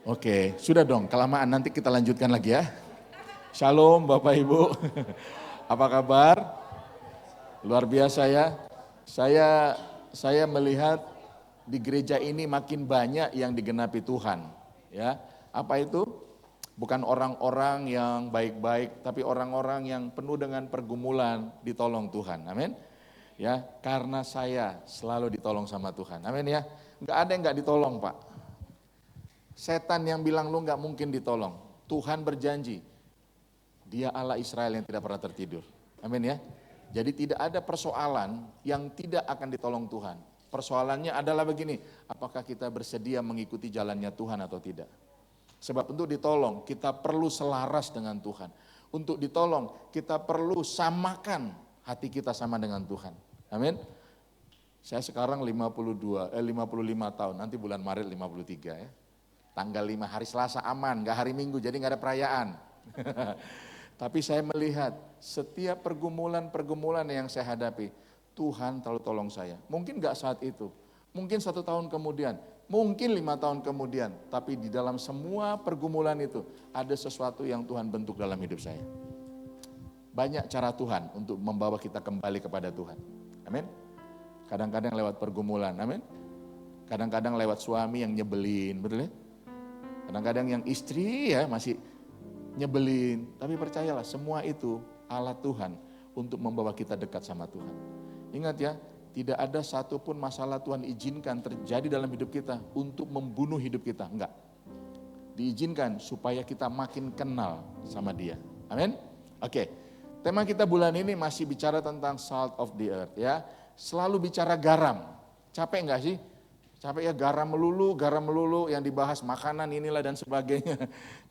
Oke, sudah dong, kelamaan nanti kita lanjutkan lagi ya. Shalom Bapak Ibu, apa kabar? Luar biasa ya. Saya melihat di gereja ini makin banyak yang digenapi Tuhan. Ya, apa itu? Bukan orang-orang yang baik-baik, tapi orang-orang yang penuh dengan pergumulan ditolong Tuhan. Amin. Ya, karena saya selalu ditolong sama Tuhan. Amin ya. Enggak ada yang enggak ditolong, Pak. Setan yang bilang lu enggak mungkin ditolong. Tuhan berjanji, Dia Allah Israel yang tidak pernah tertidur. Amin ya. Jadi tidak ada persoalan yang tidak akan ditolong Tuhan. Persoalannya adalah begini, apakah kita bersedia mengikuti jalannya Tuhan atau tidak. Sebab untuk ditolong kita perlu selaras dengan Tuhan. Untuk ditolong kita perlu samakan hati kita sama dengan Tuhan. Amin. Saya sekarang 55 tahun, nanti bulan Maret 53 ya. Tanggal 5 hari Selasa aman, gak hari Minggu jadi gak ada perayaan. Tapi saya melihat setiap pergumulan yang saya hadapi, Tuhan terlalu tolong saya. Mungkin gak saat itu, mungkin 1 tahun kemudian, mungkin 5 tahun kemudian. Tapi di dalam semua pergumulan itu ada sesuatu yang Tuhan bentuk dalam hidup saya. Banyak cara Tuhan untuk membawa kita kembali kepada Tuhan. Amin. Kadang-kadang lewat pergumulan, amin. Kadang-kadang lewat suami yang nyebelin, betul ya? Kadang-kadang yang istri ya masih nyebelin, tapi percayalah semua itu alat Tuhan untuk membawa kita dekat sama Tuhan. Ingat ya, tidak ada satupun masalah Tuhan izinkan terjadi dalam hidup kita untuk membunuh hidup kita, enggak. Diizinkan supaya kita makin kenal sama Dia. Amin. Oke, tema kita bulan ini masih bicara tentang salt of the earth ya. Selalu bicara garam, capek enggak sih? Capek ya garam melulu yang dibahas makanan inilah dan sebagainya.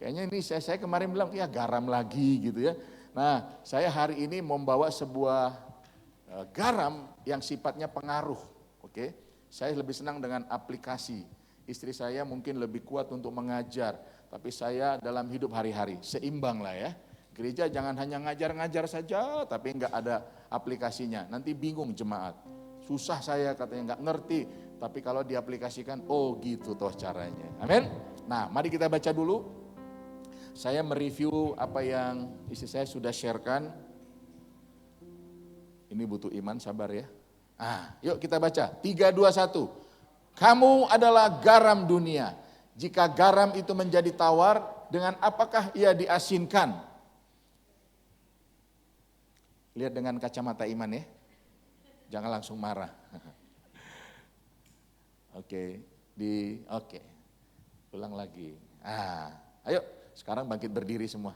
Kayaknya ini saya kemarin bilang ya garam lagi gitu ya. Nah saya hari ini membawa sebuah garam yang sifatnya pengaruh. Oke, saya lebih senang dengan aplikasi. Istri saya mungkin lebih kuat untuk mengajar. Tapi saya dalam hidup hari-hari seimbang lah ya. Gereja jangan hanya ngajar-ngajar saja tapi enggak ada aplikasinya. Nanti bingung jemaat. Susah saya katanya enggak ngerti. Tapi kalau diaplikasikan, oh gitu toh caranya. Amin. Nah, mari kita baca dulu. Saya mereview apa yang istri saya sudah sharekan. Ini butuh iman, sabar ya. Yuk kita baca. 3, 2, 1. Kamu adalah garam dunia. Jika garam itu menjadi tawar, dengan apakah ia diasinkan? Lihat dengan kacamata iman ya. Jangan langsung marah. Oke. Ulang lagi. Ayo sekarang bangkit berdiri semua.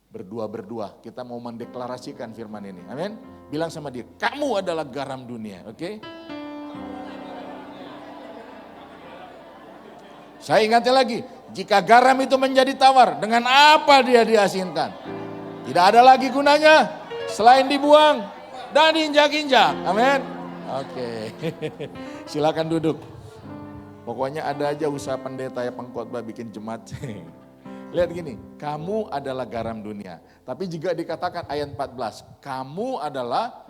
Berdua, kita mau mendeklarasikan firman ini. Amin. Bilang sama dia, kamu adalah garam dunia. Oke. Saya ingatkan lagi, jika garam itu menjadi tawar, dengan apa dia diasinkan? Tidak ada lagi gunanya selain dibuang dan diinjak-injak. Amin. Oke, silakan duduk. Pokoknya ada aja usaha pendeta ya pengkhotbah bikin jemaat. Lihat gini, kamu adalah garam dunia. Tapi juga dikatakan ayat 14, kamu adalah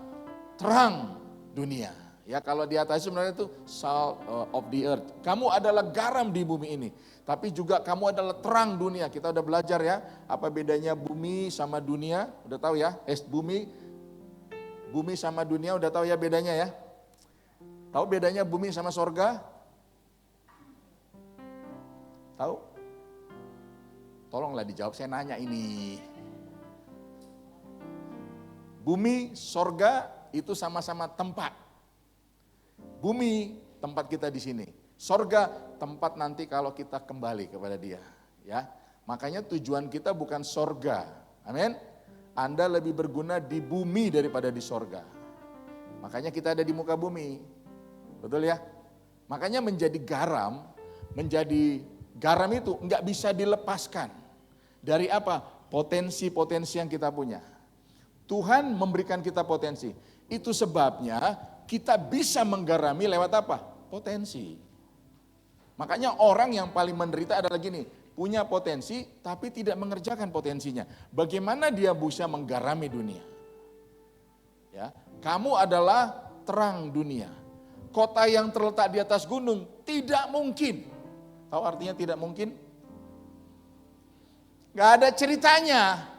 terang dunia. Ya kalau di atas sebenarnya itu salt of the earth. Kamu adalah garam di bumi ini. Tapi juga kamu adalah terang dunia. Kita udah belajar ya, apa bedanya bumi sama dunia. Udah tahu ya, bumi sama dunia udah tahu ya bedanya ya. Tahu bedanya bumi sama sorga? Tahu? Tolonglah dijawab, saya nanya ini. Bumi, sorga itu sama-sama tempat. Bumi tempat kita di sini. Sorga tempat nanti kalau kita kembali kepada Dia. Ya, makanya tujuan kita bukan sorga. Amin. Anda lebih berguna di bumi daripada di sorga. Makanya kita ada di muka bumi. Betul ya? Makanya menjadi garam itu enggak bisa dilepaskan. Dari apa? Potensi-potensi yang kita punya. Tuhan memberikan kita potensi. Itu sebabnya kita bisa menggarami lewat apa? Potensi. Makanya orang yang paling menderita adalah gini, punya potensi tapi tidak mengerjakan potensinya. Bagaimana dia bisa menggarami dunia? Ya, kamu adalah terang dunia. Kota yang terletak di atas gunung tidak mungkin Tahu artinya tidak mungkin? Gak ada ceritanya.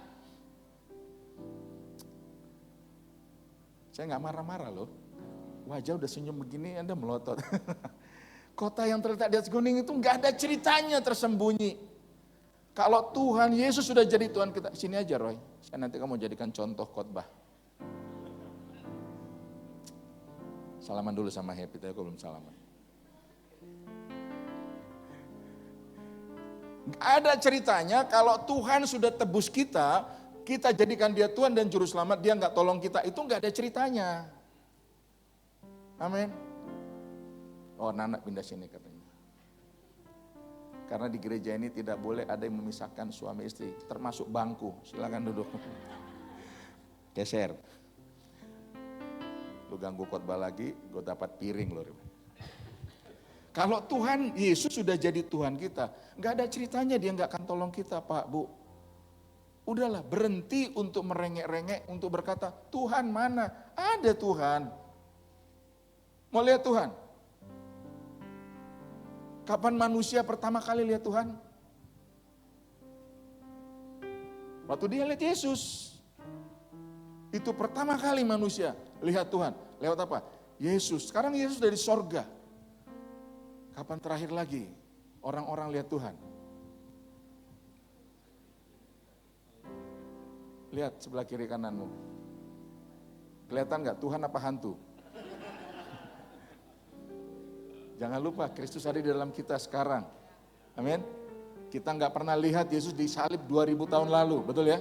Saya gak marah-marah loh. Wajah udah senyum begini Anda melotot. Kota yang terletak di atas gunung itu gak ada ceritanya tersembunyi. Kalau Tuhan Yesus sudah jadi Tuhan kita. Sini aja Roy, saya nanti kamu jadikan contoh khotbah. Salaman dulu sama Happy, tapi aku belum salaman. Ada ceritanya kalau Tuhan sudah tebus kita, kita jadikan dia Tuhan dan Juru Selamat, dia nggak tolong kita, itu nggak ada ceritanya. Amin. Oh, Nana pindah sini katanya. Karena di gereja ini tidak boleh ada yang memisahkan suami istri, termasuk bangku. Silakan duduk. Geser. Lu ganggu khotbah lagi, gue dapat piring loh. Kalau Tuhan Yesus sudah jadi Tuhan kita, nggak ada ceritanya dia nggak akan tolong kita, Pak, Bu. Udahlah, berhenti untuk merengek-rengek, untuk berkata, Tuhan mana? Ada Tuhan. Mau lihat Tuhan? Kapan manusia pertama kali lihat Tuhan? Waktu dia lihat Yesus. Itu pertama kali manusia lihat Tuhan. Lewat apa? Yesus. Sekarang Yesus dari sorga. Kapan terakhir lagi orang-orang lihat Tuhan? Lihat sebelah kiri kananmu. Kelihatan gak Tuhan apa hantu? Jangan lupa Kristus ada di dalam kita sekarang. Amin. Kita gak pernah lihat Yesus disalib 2000 tahun lalu, betul ya?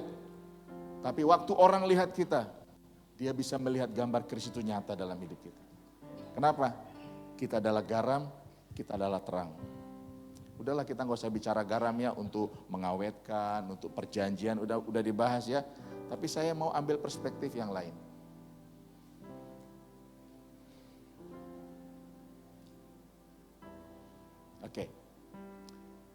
Tapi waktu orang lihat kita, dia bisa melihat gambar Kristus nyata dalam hidup kita. Kenapa? Kita adalah garam, kita adalah terang. Udahlah kita nggak usah bicara garam ya untuk mengawetkan, untuk perjanjian, udah dibahas ya. Tapi saya mau ambil perspektif yang lain. Oke.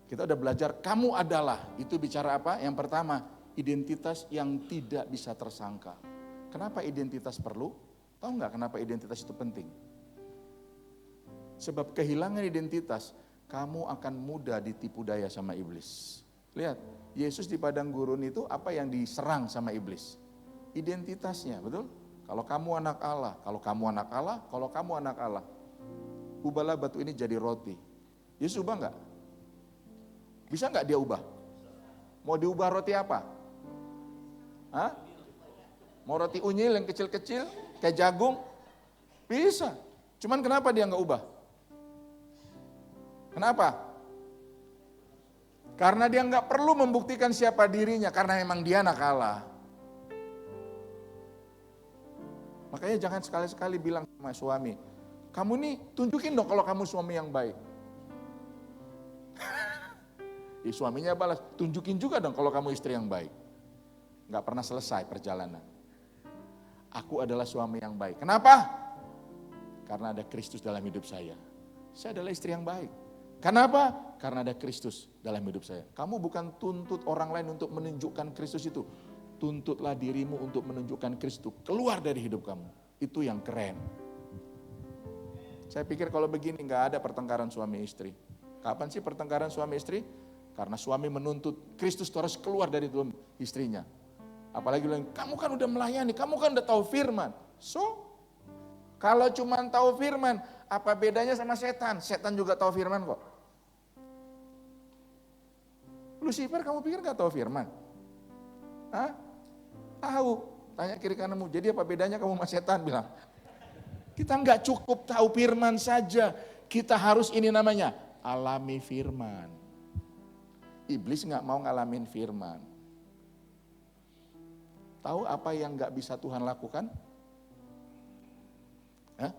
Kita udah belajar, kamu adalah, itu bicara apa? Yang pertama, identitas yang tidak bisa tersangka. Kenapa identitas perlu? Tahu nggak kenapa identitas itu penting? Sebab kehilangan identitas, kamu akan mudah ditipu daya sama iblis. Lihat, Yesus di padang gurun itu apa yang diserang sama iblis? Identitasnya, betul? Kalau kamu anak Allah, kalau kamu anak Allah, kalau kamu anak Allah. Ubahlah batu ini jadi roti. Yesus ubah nggak? Bisa nggak dia ubah? Mau diubah roti apa? Hah? Mau roti unyil yang kecil-kecil, kayak jagung? Bisa. Cuman kenapa dia nggak ubah? Kenapa? Karena dia nggak perlu membuktikan siapa dirinya, karena memang dia anak Allah. Makanya jangan sekali-sekali bilang sama suami, kamu nih tunjukin dong kalau kamu suami yang baik. Suaminya balas, tunjukin juga dong kalau kamu istri yang baik. Nggak pernah selesai perjalanan. Aku adalah suami yang baik. Kenapa? Karena ada Kristus dalam hidup saya. Saya adalah istri yang baik. Kenapa? Karena ada Kristus dalam hidup saya. Kamu bukan tuntut orang lain untuk menunjukkan Kristus itu. Tuntutlah dirimu untuk menunjukkan Kristus keluar dari hidup kamu. Itu yang keren. Saya pikir kalau begini nggak ada pertengkaran suami istri. Kapan sih pertengkaran suami istri? Karena suami menuntut Kristus harus keluar dari dalam istrinya. Apalagi bilang, kamu kan udah melayani, kamu kan udah tahu firman. So, kalau cuma tahu firman, apa bedanya sama setan? Setan juga tahu firman kok. Lucifer kamu pikir gak tahu firman? Hah? Tahu. Tanya kiri kananmu, jadi apa bedanya kamu sama setan? Bilang. Kita gak cukup tahu firman saja. Kita harus ini namanya, alami firman. Iblis gak mau ngalamin firman. Tahu apa yang gak bisa Tuhan lakukan? Hah?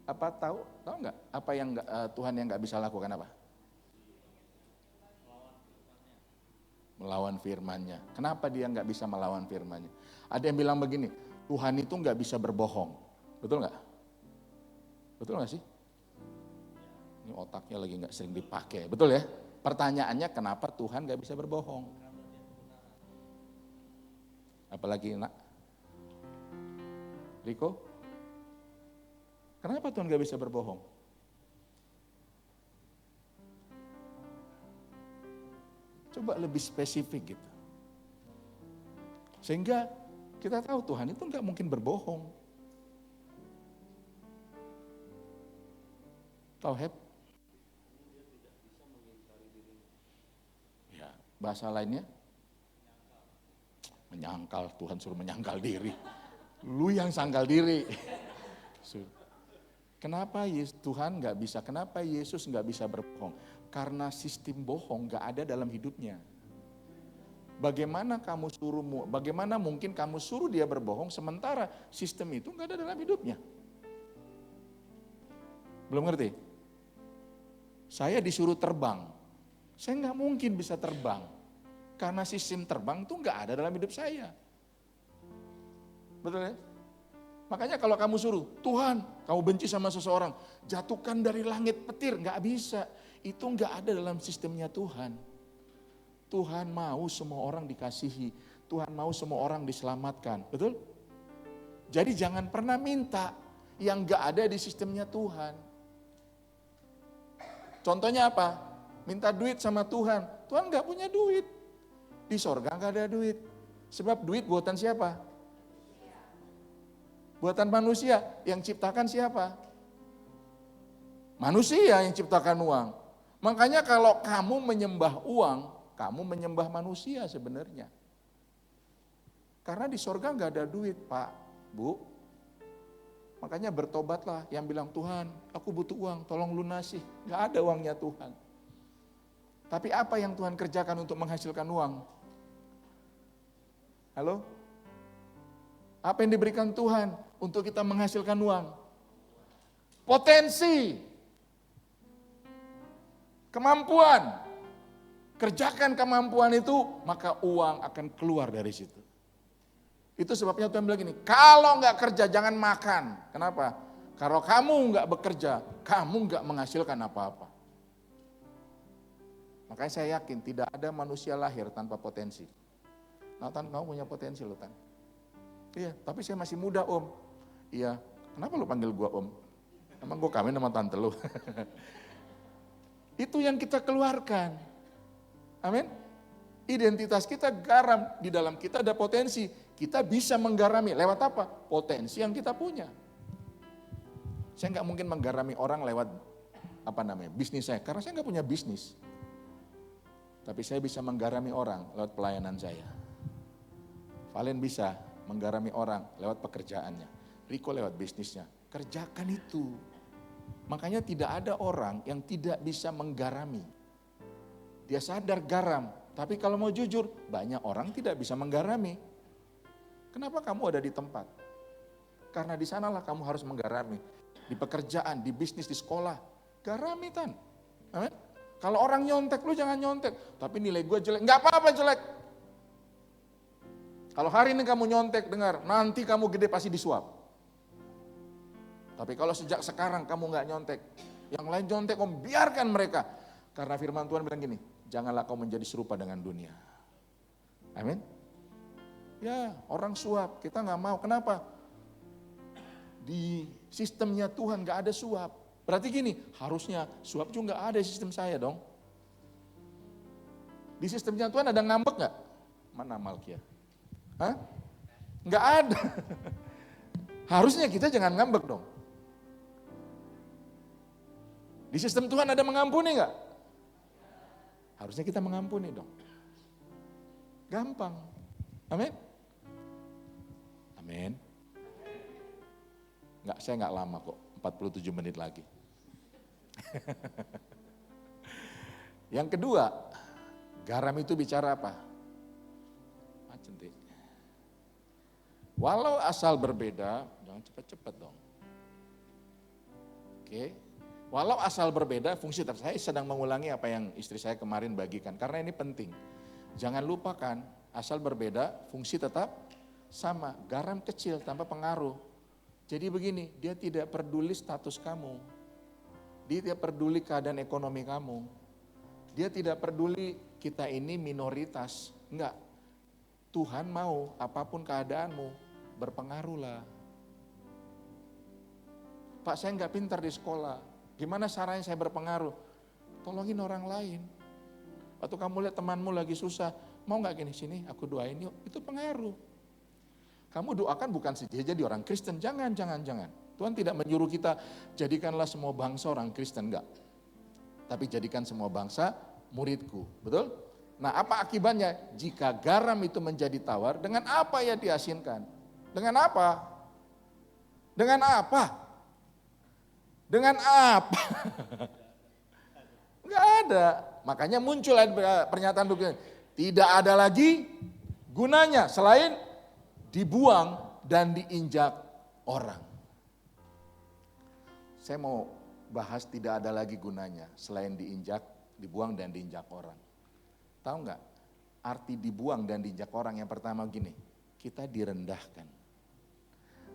Apa tahu nggak? Apa yang Tuhan yang nggak bisa lakukan apa? Melawan firman-Nya. Kenapa dia nggak bisa melawan firman-Nya? Ada yang bilang begini, Tuhan itu nggak bisa berbohong, betul nggak? Betul nggak sih? Ini otaknya lagi nggak sering dipakai, betul ya? Pertanyaannya kenapa Tuhan nggak bisa berbohong? Apalagi nak, Riko? Kenapa Tuhan gak bisa berbohong? Coba lebih spesifik gitu. Sehingga kita tahu Tuhan itu nggak mungkin berbohong. Tauhid? Ya, bahasa lainnya? Menyangkal, Tuhan suruh menyangkal diri. Lu yang sangkal diri. Kenapa Tuhan nggak bisa, kenapa Yesus nggak bisa berbohong? Karena sistem bohong nggak ada dalam hidupnya. Bagaimana bagaimana mungkin kamu suruh dia berbohong sementara sistem itu nggak ada dalam hidupnya? Belum ngerti? Saya disuruh terbang, saya nggak mungkin bisa terbang karena sistem terbang itu nggak ada dalam hidup saya. Betul ya? Makanya kalau kamu suruh, Tuhan, kamu benci sama seseorang, jatuhkan dari langit petir, nggak bisa. Itu nggak ada dalam sistemnya Tuhan. Tuhan mau semua orang dikasihi, Tuhan mau semua orang diselamatkan, betul? Jadi jangan pernah minta yang nggak ada di sistemnya Tuhan. Contohnya apa? Minta duit sama Tuhan, Tuhan nggak punya duit. Di sorga nggak ada duit. Sebab duit buatan siapa? Buatan manusia. Yang ciptakan siapa? Manusia yang ciptakan uang. Makanya kalau kamu menyembah uang, kamu menyembah manusia sebenarnya. Karena di sorga nggak ada duit, Pak, Bu. Makanya bertobatlah yang bilang, Tuhan, aku butuh uang, tolong lunasi. Nggak ada uangnya Tuhan. Tapi apa yang Tuhan kerjakan untuk menghasilkan uang? Halo? Apa yang diberikan Tuhan untuk kita menghasilkan uang? Potensi. Kemampuan. Kerjakan kemampuan itu, maka uang akan keluar dari situ. Itu sebabnya Tuhan bilang gini, kalau nggak kerja jangan makan. Kenapa? Kalau kamu nggak bekerja, kamu nggak menghasilkan apa-apa. Makanya saya yakin tidak ada manusia lahir tanpa potensi. Nah, Tan, kamu punya potensi loh, Tan. Iya, tapi saya masih muda, Om. Iya, kenapa lu panggil gua Om? Emang gua kawin sama tante lu? Itu yang kita keluarkan. Amin. Identitas kita garam, di dalam kita ada potensi. Kita bisa menggarami lewat apa? Potensi yang kita punya. Saya nggak mungkin menggarami orang lewat bisnis saya, karena saya nggak punya bisnis. Tapi saya bisa menggarami orang lewat pelayanan saya. Valen bisa menggarami orang lewat pekerjaannya. Riko lewat bisnisnya. Kerjakan itu. Makanya tidak ada orang yang tidak bisa menggarami. Dia sadar garam, tapi kalau mau jujur, banyak orang tidak bisa menggarami. Kenapa kamu ada di tempat? Karena di sanalah kamu harus menggarami. Di pekerjaan, di bisnis, di sekolah. Garami, Tan. Amin. Kalau orang nyontek, lu jangan nyontek. Tapi nilai gue jelek, nggak apa-apa jelek. Kalau hari ini kamu nyontek, dengar, nanti kamu gede pasti disuap. Tapi kalau sejak sekarang kamu nggak nyontek, yang lain nyontek, kamu biarkan mereka. Karena firman Tuhan bilang gini, janganlah kau menjadi serupa dengan dunia. Amin. Ya, orang suap, kita nggak mau. Kenapa? Di sistemnya Tuhan nggak ada suap. Berarti gini, harusnya suap juga nggak ada di sistem saya dong. Di sistemnya Tuhan ada ngambek nggak? Mana Malkia? Hah? Nggak ada. Harusnya kita jangan ngambek dong. Di sistem Tuhan ada mengampuni nggak? Harusnya kita mengampuni dong. Gampang. Amin. Amin. Saya nggak lama kok, 47 menit lagi. Yang kedua, garam itu bicara apa? Walau asal berbeda, jangan cepat-cepat dong. Oke. Walau asal berbeda, fungsi tetap. Saya sedang mengulangi apa yang istri saya kemarin bagikan, karena ini penting. Jangan lupakan, asal berbeda, fungsi tetap sama. Garam kecil tanpa pengaruh. Jadi begini, dia tidak peduli status kamu. Dia tidak peduli keadaan ekonomi kamu. Dia tidak peduli kita ini minoritas. Enggak. Tuhan mau apapun keadaanmu, berpengaruhlah. Pak, saya enggak pintar di sekolah. Gimana caranya saya berpengaruh? Tolongin orang lain. Waktu kamu lihat temanmu lagi susah, mau nggak gini, sini aku doain yuk, itu pengaruh. Kamu doakan bukan saja jadi orang Kristen, jangan. Tuhan tidak menyuruh kita jadikanlah semua bangsa orang Kristen, enggak. Tapi jadikan semua bangsa muridku, betul? Nah apa akibatnya? Jika garam itu menjadi tawar, dengan apa ya diasinkan? Dengan apa? Dengan apa? Dengan apa? Enggak ada. Makanya muncul pernyataan begini, tidak ada lagi gunanya selain dibuang dan diinjak orang. Saya mau bahas tidak ada lagi gunanya selain diinjak, dibuang dan diinjak orang. Tahu nggak arti dibuang dan diinjak orang? Yang pertama gini, kita direndahkan.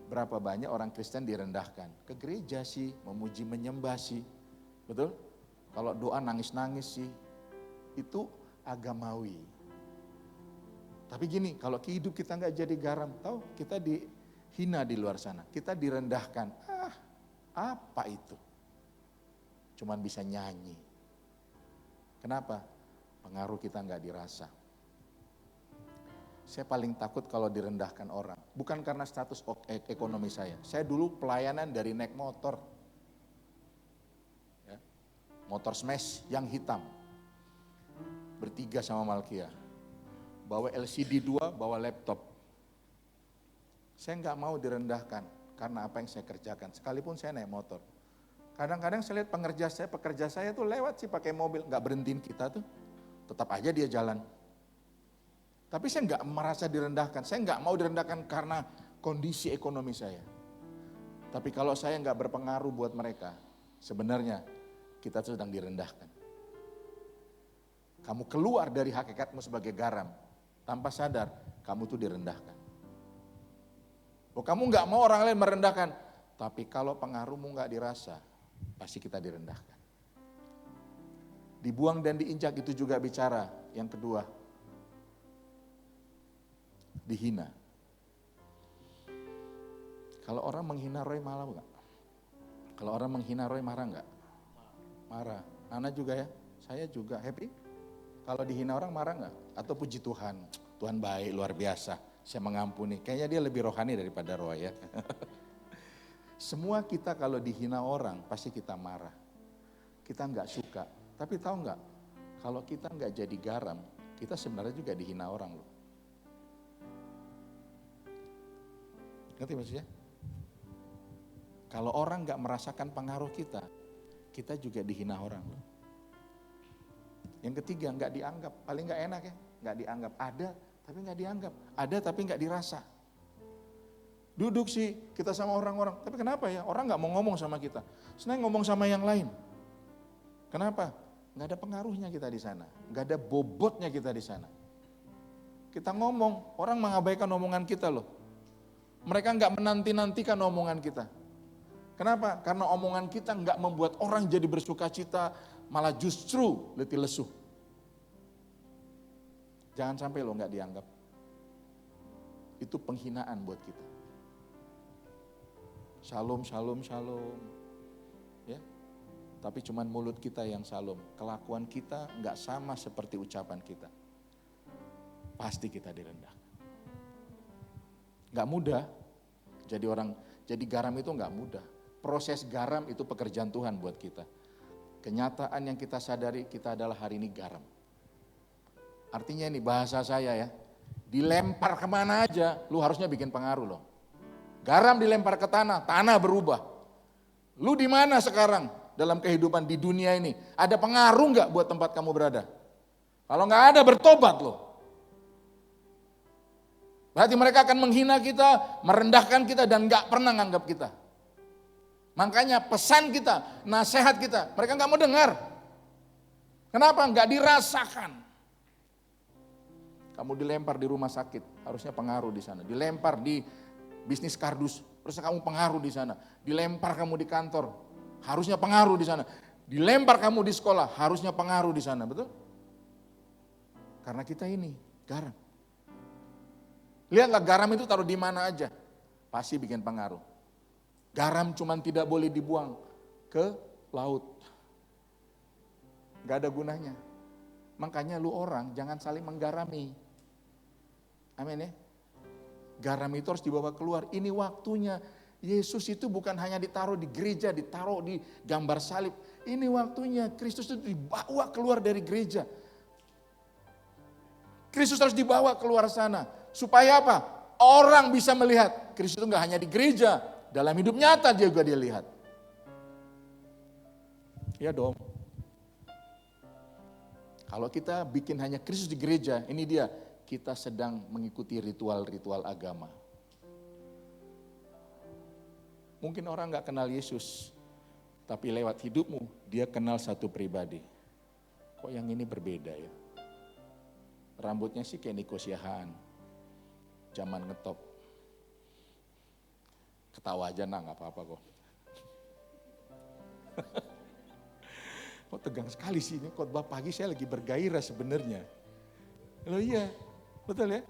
Berapa banyak orang Kristen direndahkan? Ke gereja sih, memuji menyembah sih, betul? Kalau doa nangis-nangis sih, itu agamawi. Tapi gini, kalau hidup kita nggak jadi garam, tahu kita dihina di luar sana, kita direndahkan. Apa itu? Cuman bisa nyanyi. Kenapa? Pengaruh kita nggak dirasa. Saya paling takut kalau direndahkan orang. Bukan karena status ekonomi saya. Saya dulu pelayanan dari naik motor. Ya, motor smash yang hitam. Bertiga sama Malkia. Bawa LCD 2, bawa laptop. Saya nggak mau direndahkan karena apa yang saya kerjakan. Sekalipun saya naik motor. Kadang-kadang saya lihat pekerja saya tuh lewat sih pakai mobil. Nggak berhentiin kita tuh. Tetap aja dia jalan. Tapi saya nggak merasa direndahkan. Saya nggak mau direndahkan karena kondisi ekonomi saya. Tapi kalau saya nggak berpengaruh buat mereka, sebenarnya kita sedang direndahkan. Kamu keluar dari hakikatmu sebagai garam. Tanpa sadar, kamu tuh direndahkan. Oh, kamu nggak mau orang lain merendahkan. Tapi kalau pengaruhmu nggak dirasa, pasti kita direndahkan. Dibuang dan diinjak itu juga bicara. Yang kedua, dihina. Kalau orang menghina Roy malah enggak? Kalau orang menghina Roy marah enggak? Marah. Ana juga ya, saya juga happy. Kalau dihina orang marah enggak? Atau puji Tuhan, Tuhan baik luar biasa, saya mengampuni. Kayaknya dia lebih rohani daripada Roy ya. Semua kita kalau dihina orang pasti kita marah. Kita enggak suka. Tapi tahu enggak? Kalau kita enggak jadi garam, kita sebenarnya juga dihina orang loh. Ngerti maksudnya? Kalau orang nggak merasakan pengaruh kita juga dihina orang. Yang ketiga, nggak dianggap. Paling nggak enak ya, nggak dianggap. Ada, tapi nggak dianggap. Ada, tapi nggak dirasa. Duduk sih kita sama orang-orang. Tapi kenapa ya? Orang nggak mau ngomong sama kita. Senang ngomong sama yang lain. Kenapa? Nggak ada pengaruhnya kita di sana. Nggak ada bobotnya kita di sana. Kita ngomong, orang mengabaikan omongan kita loh. Mereka nggak menanti-nantikan omongan kita. Kenapa? Karena omongan kita nggak membuat orang jadi bersuka cita, malah justru letih lesu. Jangan sampai lo nggak dianggap. Itu penghinaan buat kita. Shalom, shalom, shalom. Ya, tapi cuman mulut kita yang shalom. Kelakuan kita nggak sama seperti ucapan kita. Pasti kita direndahkan. Nggak mudah. Jadi garam itu nggak mudah. Proses garam itu pekerjaan Tuhan buat kita. Kenyataan yang kita sadari kita adalah hari ini garam. Artinya ini bahasa saya ya, dilempar kemana aja, lu harusnya bikin pengaruh loh. Garam dilempar ke tanah, tanah berubah. Lu di mana sekarang dalam kehidupan di dunia ini? Ada pengaruh nggak buat tempat kamu berada? Kalau nggak ada, bertobat loh. Berarti mereka akan menghina kita, merendahkan kita dan nggak pernah nganggap kita. Makanya pesan kita, nasihat kita, mereka nggak mau dengar. Kenapa? Nggak dirasakan. Kamu dilempar di rumah sakit, harusnya pengaruh di sana. Dilempar di bisnis kardus, harusnya kamu pengaruh di sana. Dilempar kamu di kantor, harusnya pengaruh di sana. Dilempar kamu di sekolah, harusnya pengaruh di sana, betul? Karena kita ini garam. Lihatlah garam itu taruh di mana aja, pasti bikin pengaruh. Garam cuman tidak boleh dibuang ke laut. Gak ada gunanya. Makanya lu orang jangan saling menggarami. Amin ya. Garam itu harus dibawa keluar. Ini waktunya. Yesus itu bukan hanya ditaruh di gereja, ditaruh di gambar salib. Ini waktunya Kristus itu dibawa keluar dari gereja. Kristus harus dibawa keluar sana. Supaya apa? Orang bisa melihat. Kristus itu gak hanya di gereja. Dalam hidup nyata dia juga dia lihat. Ya dong. Kalau kita bikin hanya Kristus di gereja, ini dia. Kita sedang mengikuti ritual-ritual agama. Mungkin orang gak kenal Yesus. Tapi lewat hidupmu, dia kenal satu pribadi. Kok yang ini berbeda ya? Rambutnya sih kayak Nico Siahaan. Zaman ngetop. Ketawa aja nah, gak apa-apa kok. Kok tegang sekali sih ini khotbah pagi, saya lagi bergairah sebenarnya. Loh iya, betul ya?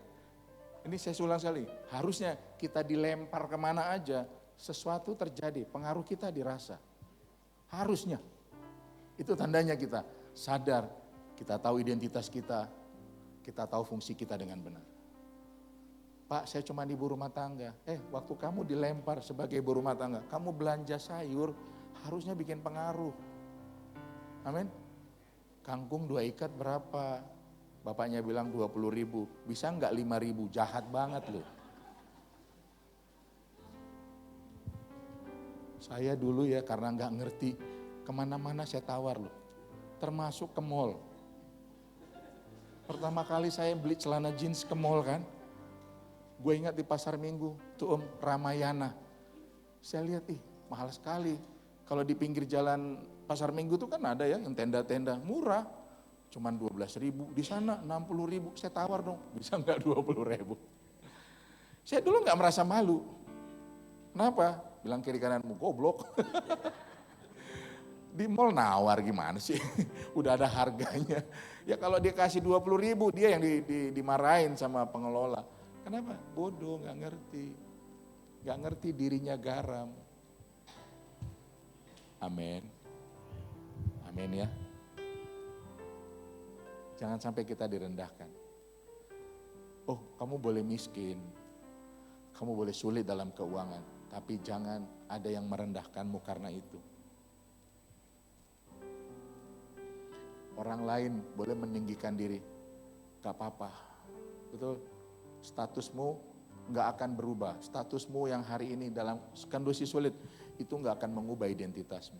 Ini saya ulang sekali, harusnya kita dilempar kemana aja, sesuatu terjadi, pengaruh kita dirasa. Harusnya. Itu tandanya kita sadar, kita tahu identitas kita tahu fungsi kita dengan benar. Pak, saya cuma ibu rumah tangga. Waktu kamu dilempar sebagai ibu rumah tangga, kamu belanja sayur, harusnya bikin pengaruh. Amin. Kangkung 2 ikat berapa? Bapaknya bilang 20.000. Bisa enggak 5.000? Jahat banget loh. Saya dulu ya karena enggak ngerti, kemana-mana saya tawar loh. Termasuk ke mall. Pertama kali saya beli celana jeans ke mall kan. Gue ingat di pasar Minggu, tuh Ramayana. Saya lihat, mahal sekali. Kalau di pinggir jalan pasar Minggu tuh kan ada ya yang tenda-tenda murah. Cuman 12.000, di sana 60.000. Saya tawar dong, bisa enggak 20.000? Saya dulu enggak merasa malu. Kenapa? Bilang kiri kananmu, goblok. Di mall nawar gimana sih? Udah ada harganya. Ya kalau dia kasih 20.000, dia yang dimarahin sama pengelola. Kenapa? Bodoh, enggak ngerti. Enggak ngerti dirinya garam. Amin. Amin ya. Jangan sampai kita direndahkan. Oh, kamu boleh miskin. Kamu boleh sulit dalam keuangan. Tapi jangan ada yang merendahkanmu karena itu. Orang lain boleh meninggikan diri. Gak apa-apa. Betul? Statusmu gak akan berubah. Statusmu yang hari ini dalam kondisi sulit, itu gak akan mengubah identitasmu.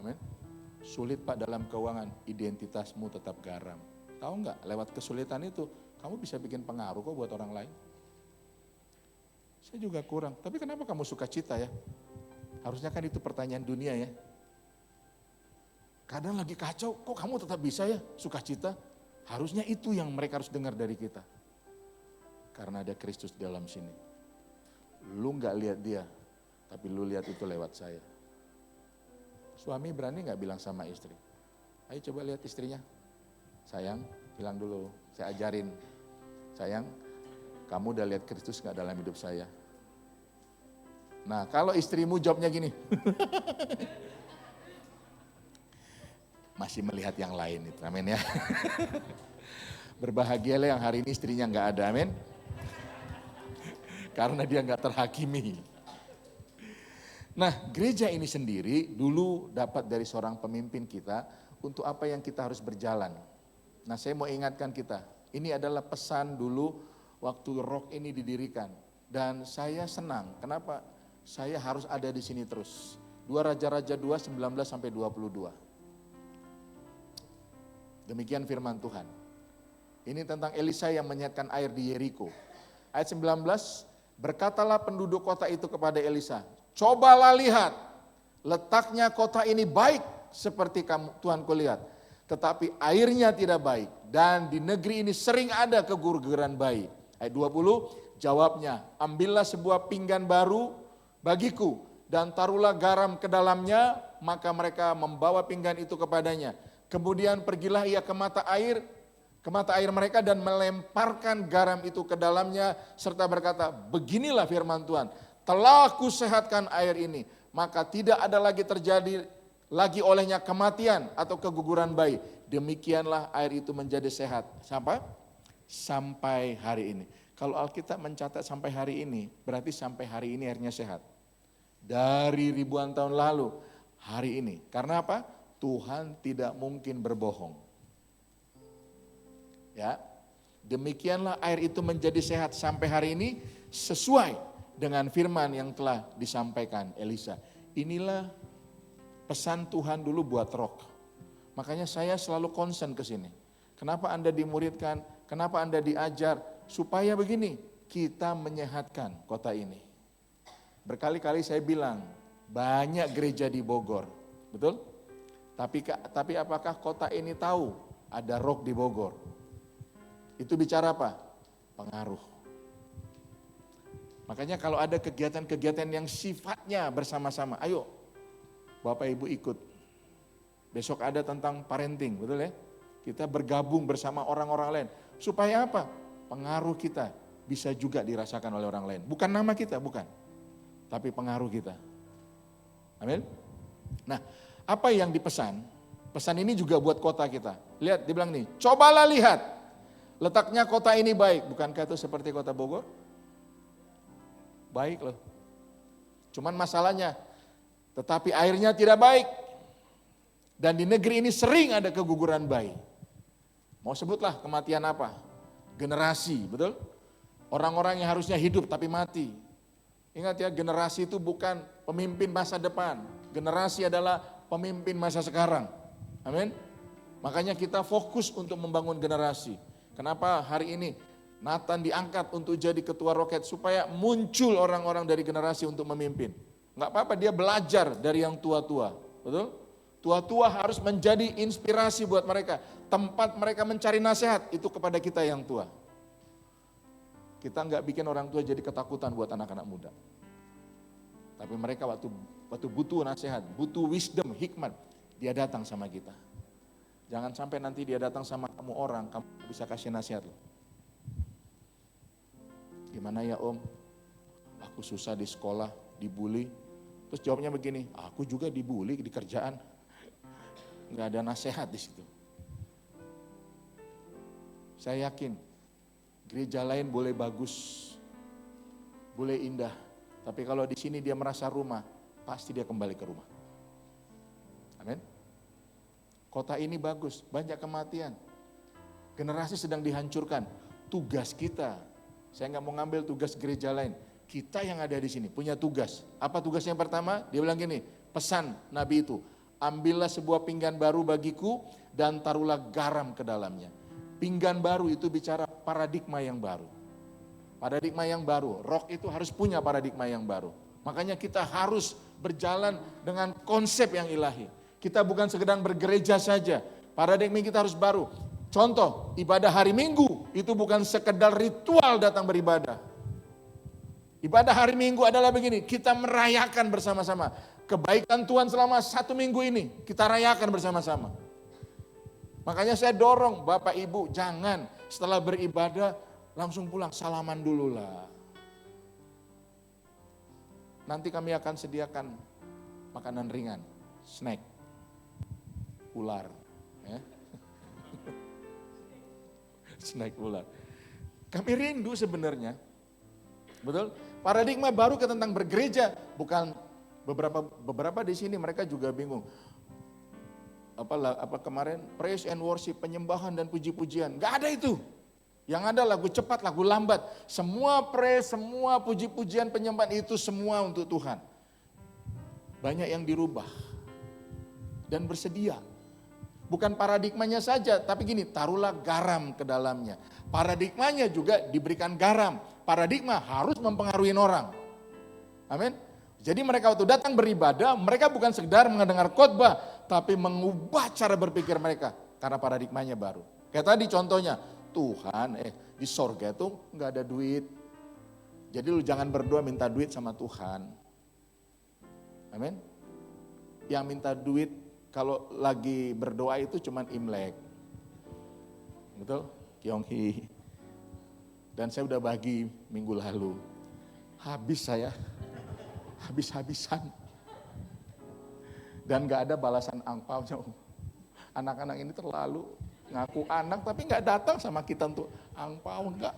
Amin. Sulit Pak dalam keuangan, identitasmu tetap garam. Tahu nggak? Lewat kesulitan itu, kamu bisa bikin pengaruh kok buat orang lain. Saya juga kurang, tapi kenapa kamu suka cita ya? Harusnya kan itu pertanyaan dunia ya. Kadang lagi kacau, kok kamu tetap bisa ya sukacita? Harusnya itu yang mereka harus dengar dari kita. Karena ada Kristus dalam sini. Lu nggak lihat dia, tapi lu lihat itu lewat saya. Suami berani gak bilang sama istri? Ayo coba lihat istrinya. Sayang, bilang dulu, saya ajarin. Sayang, kamu udah lihat Kristus gak dalam hidup saya? Nah kalau istrimu jawabnya gini. Masih melihat yang lain itu, amin ya. Berbahagialah yang hari ini istrinya gak ada, amin. Karena dia gak terhakimi. Nah, gereja ini sendiri dulu dapat dari seorang pemimpin kita untuk apa yang kita harus berjalan. Nah, saya mau ingatkan kita, ini adalah pesan dulu waktu Rock ini didirikan. Dan saya senang, kenapa? Saya harus ada di sini terus. 2 Raja-Raja 2, 19-22. Demikian firman Tuhan. Ini tentang Elisa yang menyiapkan air di Yeriko. Ayat 19, berkatalah penduduk kota itu kepada Elisa, cobalah lihat, letaknya kota ini baik seperti Tuhanku lihat. Tetapi airnya tidak baik dan di negeri ini sering ada keguguran bayi. Ayat 20, jawabnya, ambillah sebuah pinggan baru bagiku dan taruhlah garam ke dalamnya. Maka mereka membawa pinggan itu kepadanya. Kemudian pergilah ia ke mata air mereka dan melemparkan garam itu ke dalamnya serta berkata, beginilah firman Tuhan. Telah kusehatkan air ini, maka tidak ada lagi terjadi lagi olehnya kematian atau keguguran bayi. Demikianlah air itu menjadi sehat. Sampai hari ini. Kalau Alkitab mencatat sampai hari ini, berarti sampai hari ini airnya sehat. Dari ribuan tahun lalu, hari ini. Karena apa? Tuhan tidak mungkin berbohong. Ya, demikianlah air itu menjadi sehat sampai hari ini sesuai dengan firman yang telah disampaikan Elisa. Inilah pesan Tuhan dulu buat Rock. Makanya saya selalu concern ke sini. Kenapa Anda dimuridkan? Kenapa Anda diajar? Supaya begini, kita menyehatkan kota ini. Berkali-kali saya bilang, banyak gereja di Bogor, betul? Tapi apakah kota ini tahu ada Rock di Bogor? Itu bicara apa? Pengaruh. Makanya kalau ada kegiatan-kegiatan yang sifatnya bersama-sama, ayo Bapak Ibu ikut. Besok ada tentang parenting, betul ya? Kita bergabung bersama orang-orang lain. Supaya apa? Pengaruh kita bisa juga dirasakan oleh orang lain. Bukan nama kita, bukan. Tapi pengaruh kita. Amin. Nah, apa yang dipesan? Pesan ini juga buat kota kita. Lihat, dibilang nih, cobalah lihat. Letaknya kota ini baik, bukankah itu seperti kota Bogor? Baik loh. Cuman masalahnya, tetapi airnya tidak baik. Dan di negeri ini sering ada keguguran bayi. Mau sebutlah kematian apa? Generasi, betul? Orang-orang yang harusnya hidup tapi mati. Ingat ya, generasi itu bukan pemimpin masa depan. Generasi adalah pemimpin masa sekarang. Amin. Makanya kita fokus untuk membangun generasi. Kenapa hari ini Nathan diangkat untuk jadi ketua Roket supaya muncul orang-orang dari generasi untuk memimpin. Enggak apa-apa dia belajar dari yang tua-tua, betul? Tua-tua harus menjadi inspirasi buat mereka. Tempat mereka mencari nasihat itu kepada kita yang tua. Kita enggak bikin orang tua jadi ketakutan buat anak-anak muda. Tapi mereka waktu butuh nasihat, butuh wisdom, hikmat, dia datang sama kita. Jangan sampai nanti dia datang sama kamu orang, kamu bisa kasih nasihat loh. Gimana ya Om? Aku susah di sekolah, dibully. Terus jawabnya begini, aku juga dibully di kerjaan. Enggak ada nasihat di situ. Saya yakin gereja lain boleh bagus, boleh indah. Tapi kalau di sini dia merasa rumah, pasti dia kembali ke rumah. Amin. Kota ini bagus, banyak kematian. Generasi sedang dihancurkan. Tugas kita, saya nggak mau ngambil tugas gereja lain. Kita yang ada di sini punya tugas. Apa tugasnya yang pertama? Dia bilang gini, pesan Nabi itu, ambillah sebuah pinggan baru bagiku dan taruhlah garam ke dalamnya. Pinggan baru itu bicara paradigma yang baru. Paradigma yang baru, Rock itu harus punya paradigma yang baru. Makanya kita harus berjalan dengan konsep yang ilahi. Kita bukan sekedar bergereja saja, paradigma kita harus baru. Contoh, ibadah hari Minggu itu bukan sekedar ritual datang beribadah. Ibadah hari Minggu adalah begini, kita merayakan bersama-sama. Kebaikan Tuhan selama 1 minggu ini, kita rayakan bersama-sama. Makanya saya dorong Bapak Ibu, jangan setelah beribadah langsung pulang, salaman dulu lah. Nanti kami akan sediakan makanan ringan, snack, ular. Ya. Snack ular. Kami rindu sebenarnya, betul? Paradigma baru tentang bergereja, bukan beberapa di sini mereka juga bingung. Apa kemarin praise and worship, penyembahan dan puji-pujian, nggak ada itu. Yang ada lagu cepat, lagu lambat. Semua praise, semua puji-pujian, penyembahan itu semua untuk Tuhan. Banyak yang dirubah dan bersedia. Bukan paradigmanya saja, tapi gini, taruhlah garam ke dalamnya. Paradigmanya juga diberikan garam. Paradigma harus mempengaruhi orang. Amin. Jadi mereka waktu datang beribadah, mereka bukan sekedar mendengar khotbah, tapi mengubah cara berpikir mereka. Karena paradigmanya baru. Kayak tadi contohnya, Tuhan, di sorga itu nggak ada duit. Jadi lu jangan berdoa minta duit sama Tuhan. Amin. Yang minta duit kalau lagi berdoa itu cuman Imlek. Betul? Kyonghi. Dan saya udah bagi minggu lalu. Habis saya. Habis-habisan. Dan gak ada balasan angpaunya. Anak-anak ini terlalu ngaku anak tapi gak datang sama kita untuk angpau, enggak.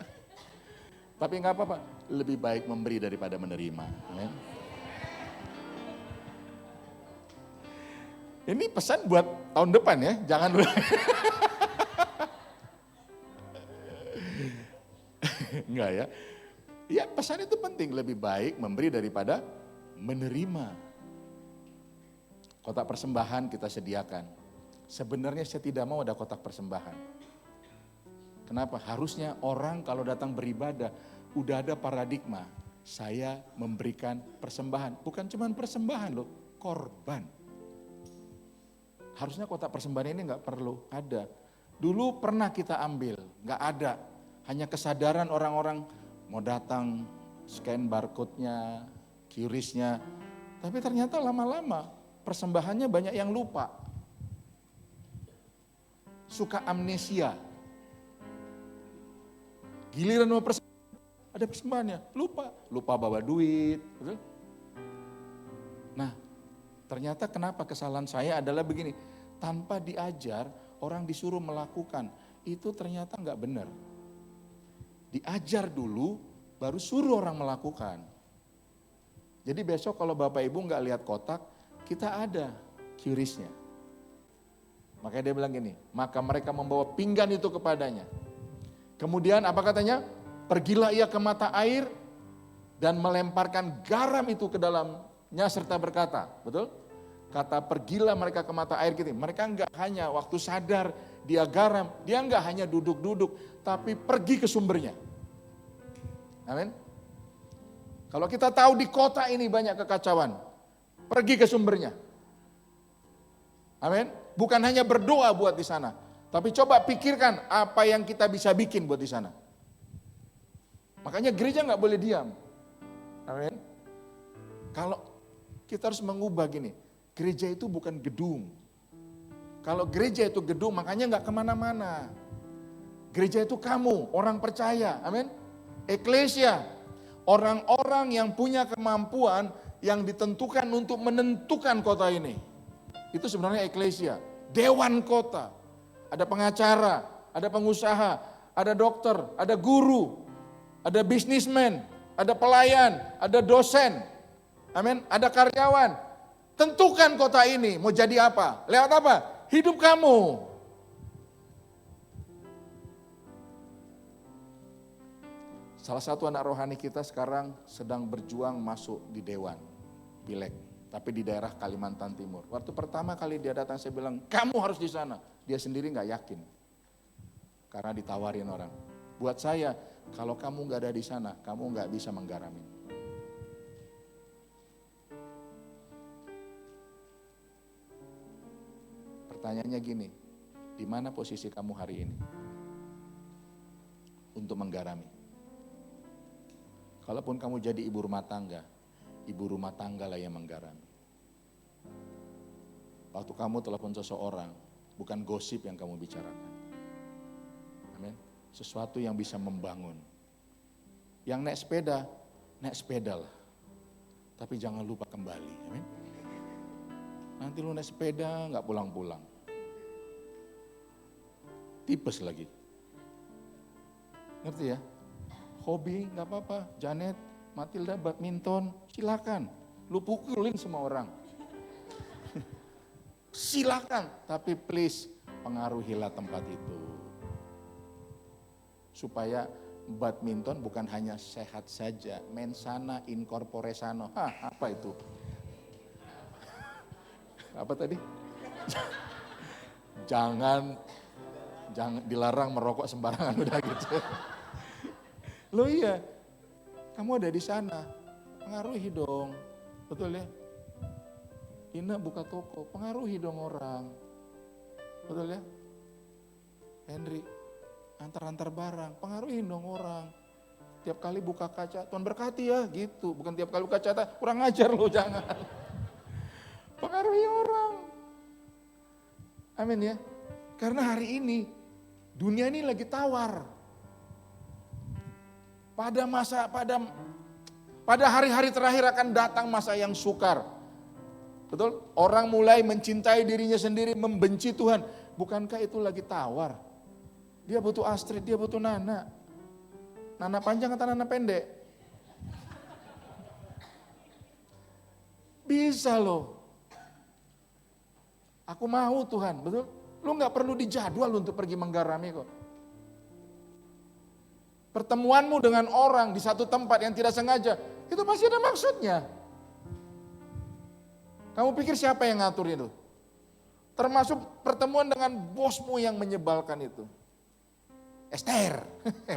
Tapi gak apa-apa, lebih baik memberi daripada menerima. Amen. Ini pesan buat tahun depan ya, jangan dulu. Enggak ya. Ya pesan itu penting, lebih baik memberi daripada menerima. Kotak persembahan kita sediakan. Sebenarnya saya tidak mau ada kotak persembahan. Kenapa? Harusnya orang kalau datang beribadah, udah ada paradigma. Saya memberikan persembahan. Bukan cuma persembahan loh, korban. Harusnya kotak persembahan ini nggak perlu ada. Dulu pernah kita ambil, nggak ada. Hanya kesadaran orang-orang mau datang, scan barcode-nya, QRIS-nya. Tapi ternyata lama-lama persembahannya banyak yang lupa. Suka amnesia. Giliran mau persembahan, ada persembahannya, lupa bawa duit. Betul? Nah, ternyata kenapa kesalahan saya adalah begini, tanpa diajar orang disuruh melakukan, itu ternyata nggak benar. Diajar dulu, baru suruh orang melakukan. Jadi besok kalau Bapak Ibu nggak lihat kotak, kita ada QRIS-nya. Makanya dia bilang gini, maka mereka membawa pinggan itu kepadanya. Kemudian apa katanya? Pergilah ia ke mata air dan melemparkan garam itu ke dalamnya serta berkata, betul? Kata pergilah mereka ke mata air gitu. Mereka enggak hanya waktu sadar dia garam, dia enggak hanya duduk-duduk, tapi pergi ke sumbernya. Amin. Kalau kita tahu di kota ini banyak kekacauan, pergi ke sumbernya. Amin. Bukan hanya berdoa buat di sana, tapi coba pikirkan apa yang kita bisa bikin buat di sana. Makanya gereja nggak boleh diam. Amin. Kalau kita harus mengubah gini, gereja itu bukan gedung. Kalau gereja itu gedung, makanya nggak kemana-mana. Gereja itu kamu, orang percaya. Amin. Eklesia, orang-orang yang punya kemampuan yang ditentukan untuk menentukan kota ini. Itu sebenarnya eklesia. Dewan kota, ada pengacara, ada pengusaha, ada dokter, ada guru, ada bisnismen, ada pelayan, ada dosen, amin, ada karyawan. Tentukan kota ini mau jadi apa, lewat apa? Hidup kamu. Salah satu anak rohani kita sekarang sedang berjuang masuk di dewan, pileg. Tapi di daerah Kalimantan Timur. Waktu pertama kali dia datang saya bilang, kamu harus di sana. Dia sendiri nggak yakin. Karena ditawarin orang. Buat saya, kalau kamu nggak ada di sana, kamu nggak bisa menggaramin. Pertanyaannya gini, di mana posisi kamu hari ini? Untuk menggarami. Kalaupun kamu jadi ibu rumah tangga lah yang menggarami. Waktu kamu telepon seseorang, bukan gosip yang kamu bicarakan. Amin. Sesuatu yang bisa membangun. Yang naik sepeda lah. Tapi jangan lupa kembali. Amin. Nanti lu naik sepeda nggak pulang-pulang. Tipes lagi. Ngerti ya? Hobi nggak apa-apa, Janet, Matilda badminton, silakan. Lu pukulin semua orang. Silakan, tapi please pengaruhilah tempat itu. Supaya badminton bukan hanya sehat saja, mensana in corpore sano. Apa itu? Apa tadi? Jangan dilarang merokok sembarangan udah gitu. Loh iya, kamu ada di sana, pengaruhi dong, betul ya? Ina buka toko, pengaruhi dong orang, betul ya? Henry, antar-antar barang, pengaruhi dong orang. Tiap kali buka kaca, Tuhan berkati ya, gitu. Bukan tiap kali buka kaca, kurang ajar loh, jangan. Pengaruhi orang. Amin ya. Karena hari ini, dunia ini lagi tawar. Pada hari-hari terakhir akan datang masa yang sukar. Betul? Orang mulai mencintai dirinya sendiri, membenci Tuhan. Bukankah itu lagi tawar? Dia butuh Astrid, dia butuh Nana. Nana panjang atau Nana pendek? Bisa loh. Aku mau Tuhan, betul? Lu gak perlu dijadwal untuk pergi menggarami kok. Pertemuanmu dengan orang di satu tempat yang tidak sengaja, itu pasti ada maksudnya. Kamu pikir siapa yang ngatur itu? Termasuk pertemuan dengan bosmu yang menyebalkan itu. Esther,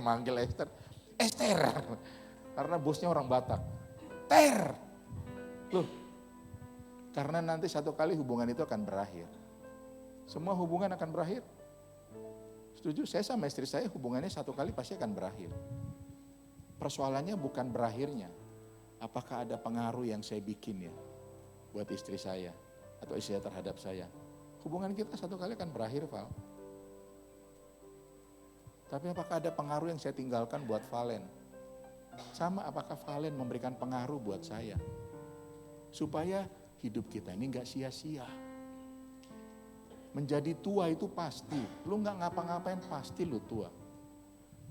manggil Esther. Esther, karena bosnya orang Batak. Ter, loh, karena nanti satu kali hubungan itu akan berakhir. Semua hubungan akan berakhir. Setuju, saya sama istri saya hubungannya satu kali pasti akan berakhir. Persoalannya bukan berakhirnya. Apakah ada pengaruh yang saya bikin ya buat istri saya atau istri saya terhadap saya. Hubungan kita satu kali akan berakhir, Val. Tapi apakah ada pengaruh yang saya tinggalkan buat Valen? Sama apakah Valen memberikan pengaruh buat saya? Supaya hidup kita ini gak sia-sia. Menjadi tua itu pasti, lu gak ngapa-ngapain pasti lu tua.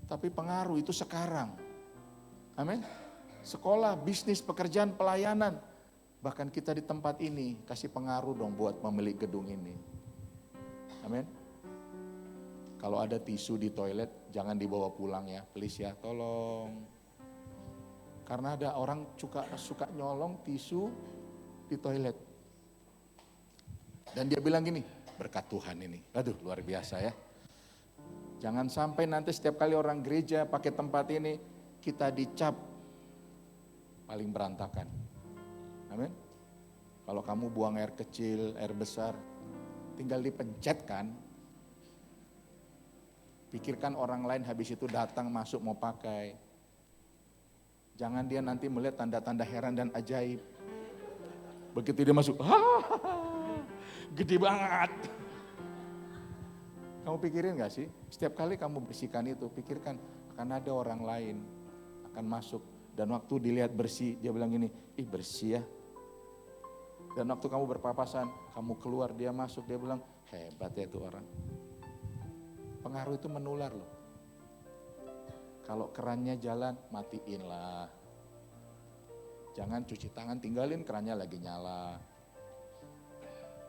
Tapi pengaruh itu sekarang. Amin. Sekolah, bisnis, pekerjaan, pelayanan. Bahkan kita di tempat ini kasih pengaruh dong buat memilih gedung ini. Amin. Kalau ada tisu di toilet jangan dibawa pulang ya, please ya, tolong. Karena ada orang suka nyolong tisu di toilet. Dan dia bilang gini, berkat Tuhan ini. Aduh, luar biasa ya. Jangan sampai nanti setiap kali orang gereja pakai tempat ini kita dicap paling berantakan. Amin. Kalau kamu buang air kecil, air besar, tinggal dipencet kan. Pikirkan orang lain habis itu datang masuk mau pakai. Jangan dia nanti melihat tanda-tanda heran dan ajaib. Begitu dia masuk, gede banget. Kamu pikirin gak sih? Setiap kali kamu bersihkan itu, pikirkan akan ada orang lain akan masuk. Dan waktu dilihat bersih, dia bilang gini, ih bersih ya. Dan waktu kamu berpapasan, kamu keluar, dia masuk, dia bilang, hebat ya itu orang. Pengaruh itu menular loh. Kalau kerannya jalan, matiin lah. Jangan cuci tangan, tinggalin kerannya lagi nyala.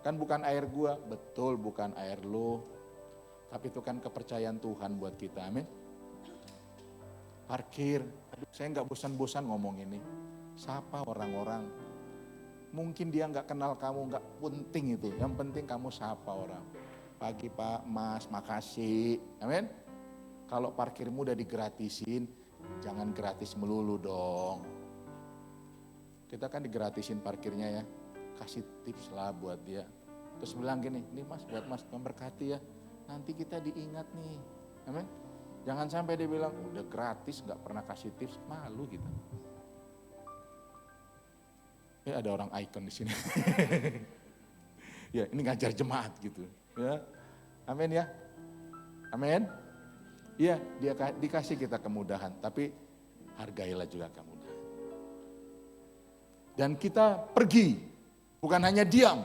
Kan bukan air gua, betul bukan air lo. Tapi itu kan kepercayaan Tuhan buat kita, amin. Parkir, aduh saya gak bosan-bosan ngomong ini. Sapa orang-orang. Mungkin dia gak kenal kamu, gak penting itu. Yang penting kamu sapa orang. Pagi Pak, Mas, makasih. Amin. Kalau parkirmu udah digratisin, jangan gratis melulu dong. Kita kan digratisin parkirnya ya. Kasih tips lah buat dia. Terus bilang gini, nih Mas, buat Mas memberkati ya. Nanti kita diingat nih. Amin. Jangan sampai dia bilang, udah gratis gak pernah kasih tips, malu kita. Ada orang icon di sini. Ya, ini ngajar jemaat gitu. Ya, amin ya, amin. Iya, dia dikasih kita kemudahan, tapi hargailah juga kemudahan. Dan kita pergi, bukan hanya diam.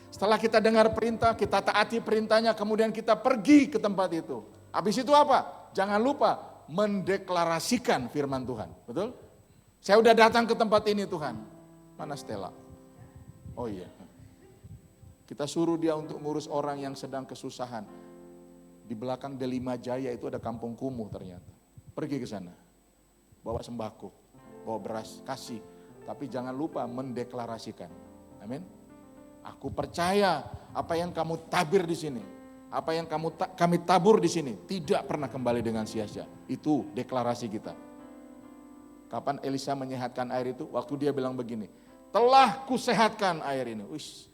Setelah kita dengar perintah, kita taati perintahnya, kemudian kita pergi ke tempat itu. Habis itu apa? Jangan lupa mendeklarasikan firman Tuhan, betul? Saya udah datang ke tempat ini Tuhan. Mana Stella? Oh iya. Kita suruh dia untuk ngurus orang yang sedang kesusahan. Di belakang Delima Jaya itu ada kampung kumuh ternyata. Pergi ke sana. Bawa sembako, bawa beras, kasih. Tapi jangan lupa mendeklarasikan. Amin. Aku percaya apa yang kamu tabir di sini, apa yang kami tabur di sini tidak pernah kembali dengan sia-sia. Itu deklarasi kita. Kapan Elisa menyehatkan air itu? Waktu dia bilang begini, telah kusehatkan air ini. Wish.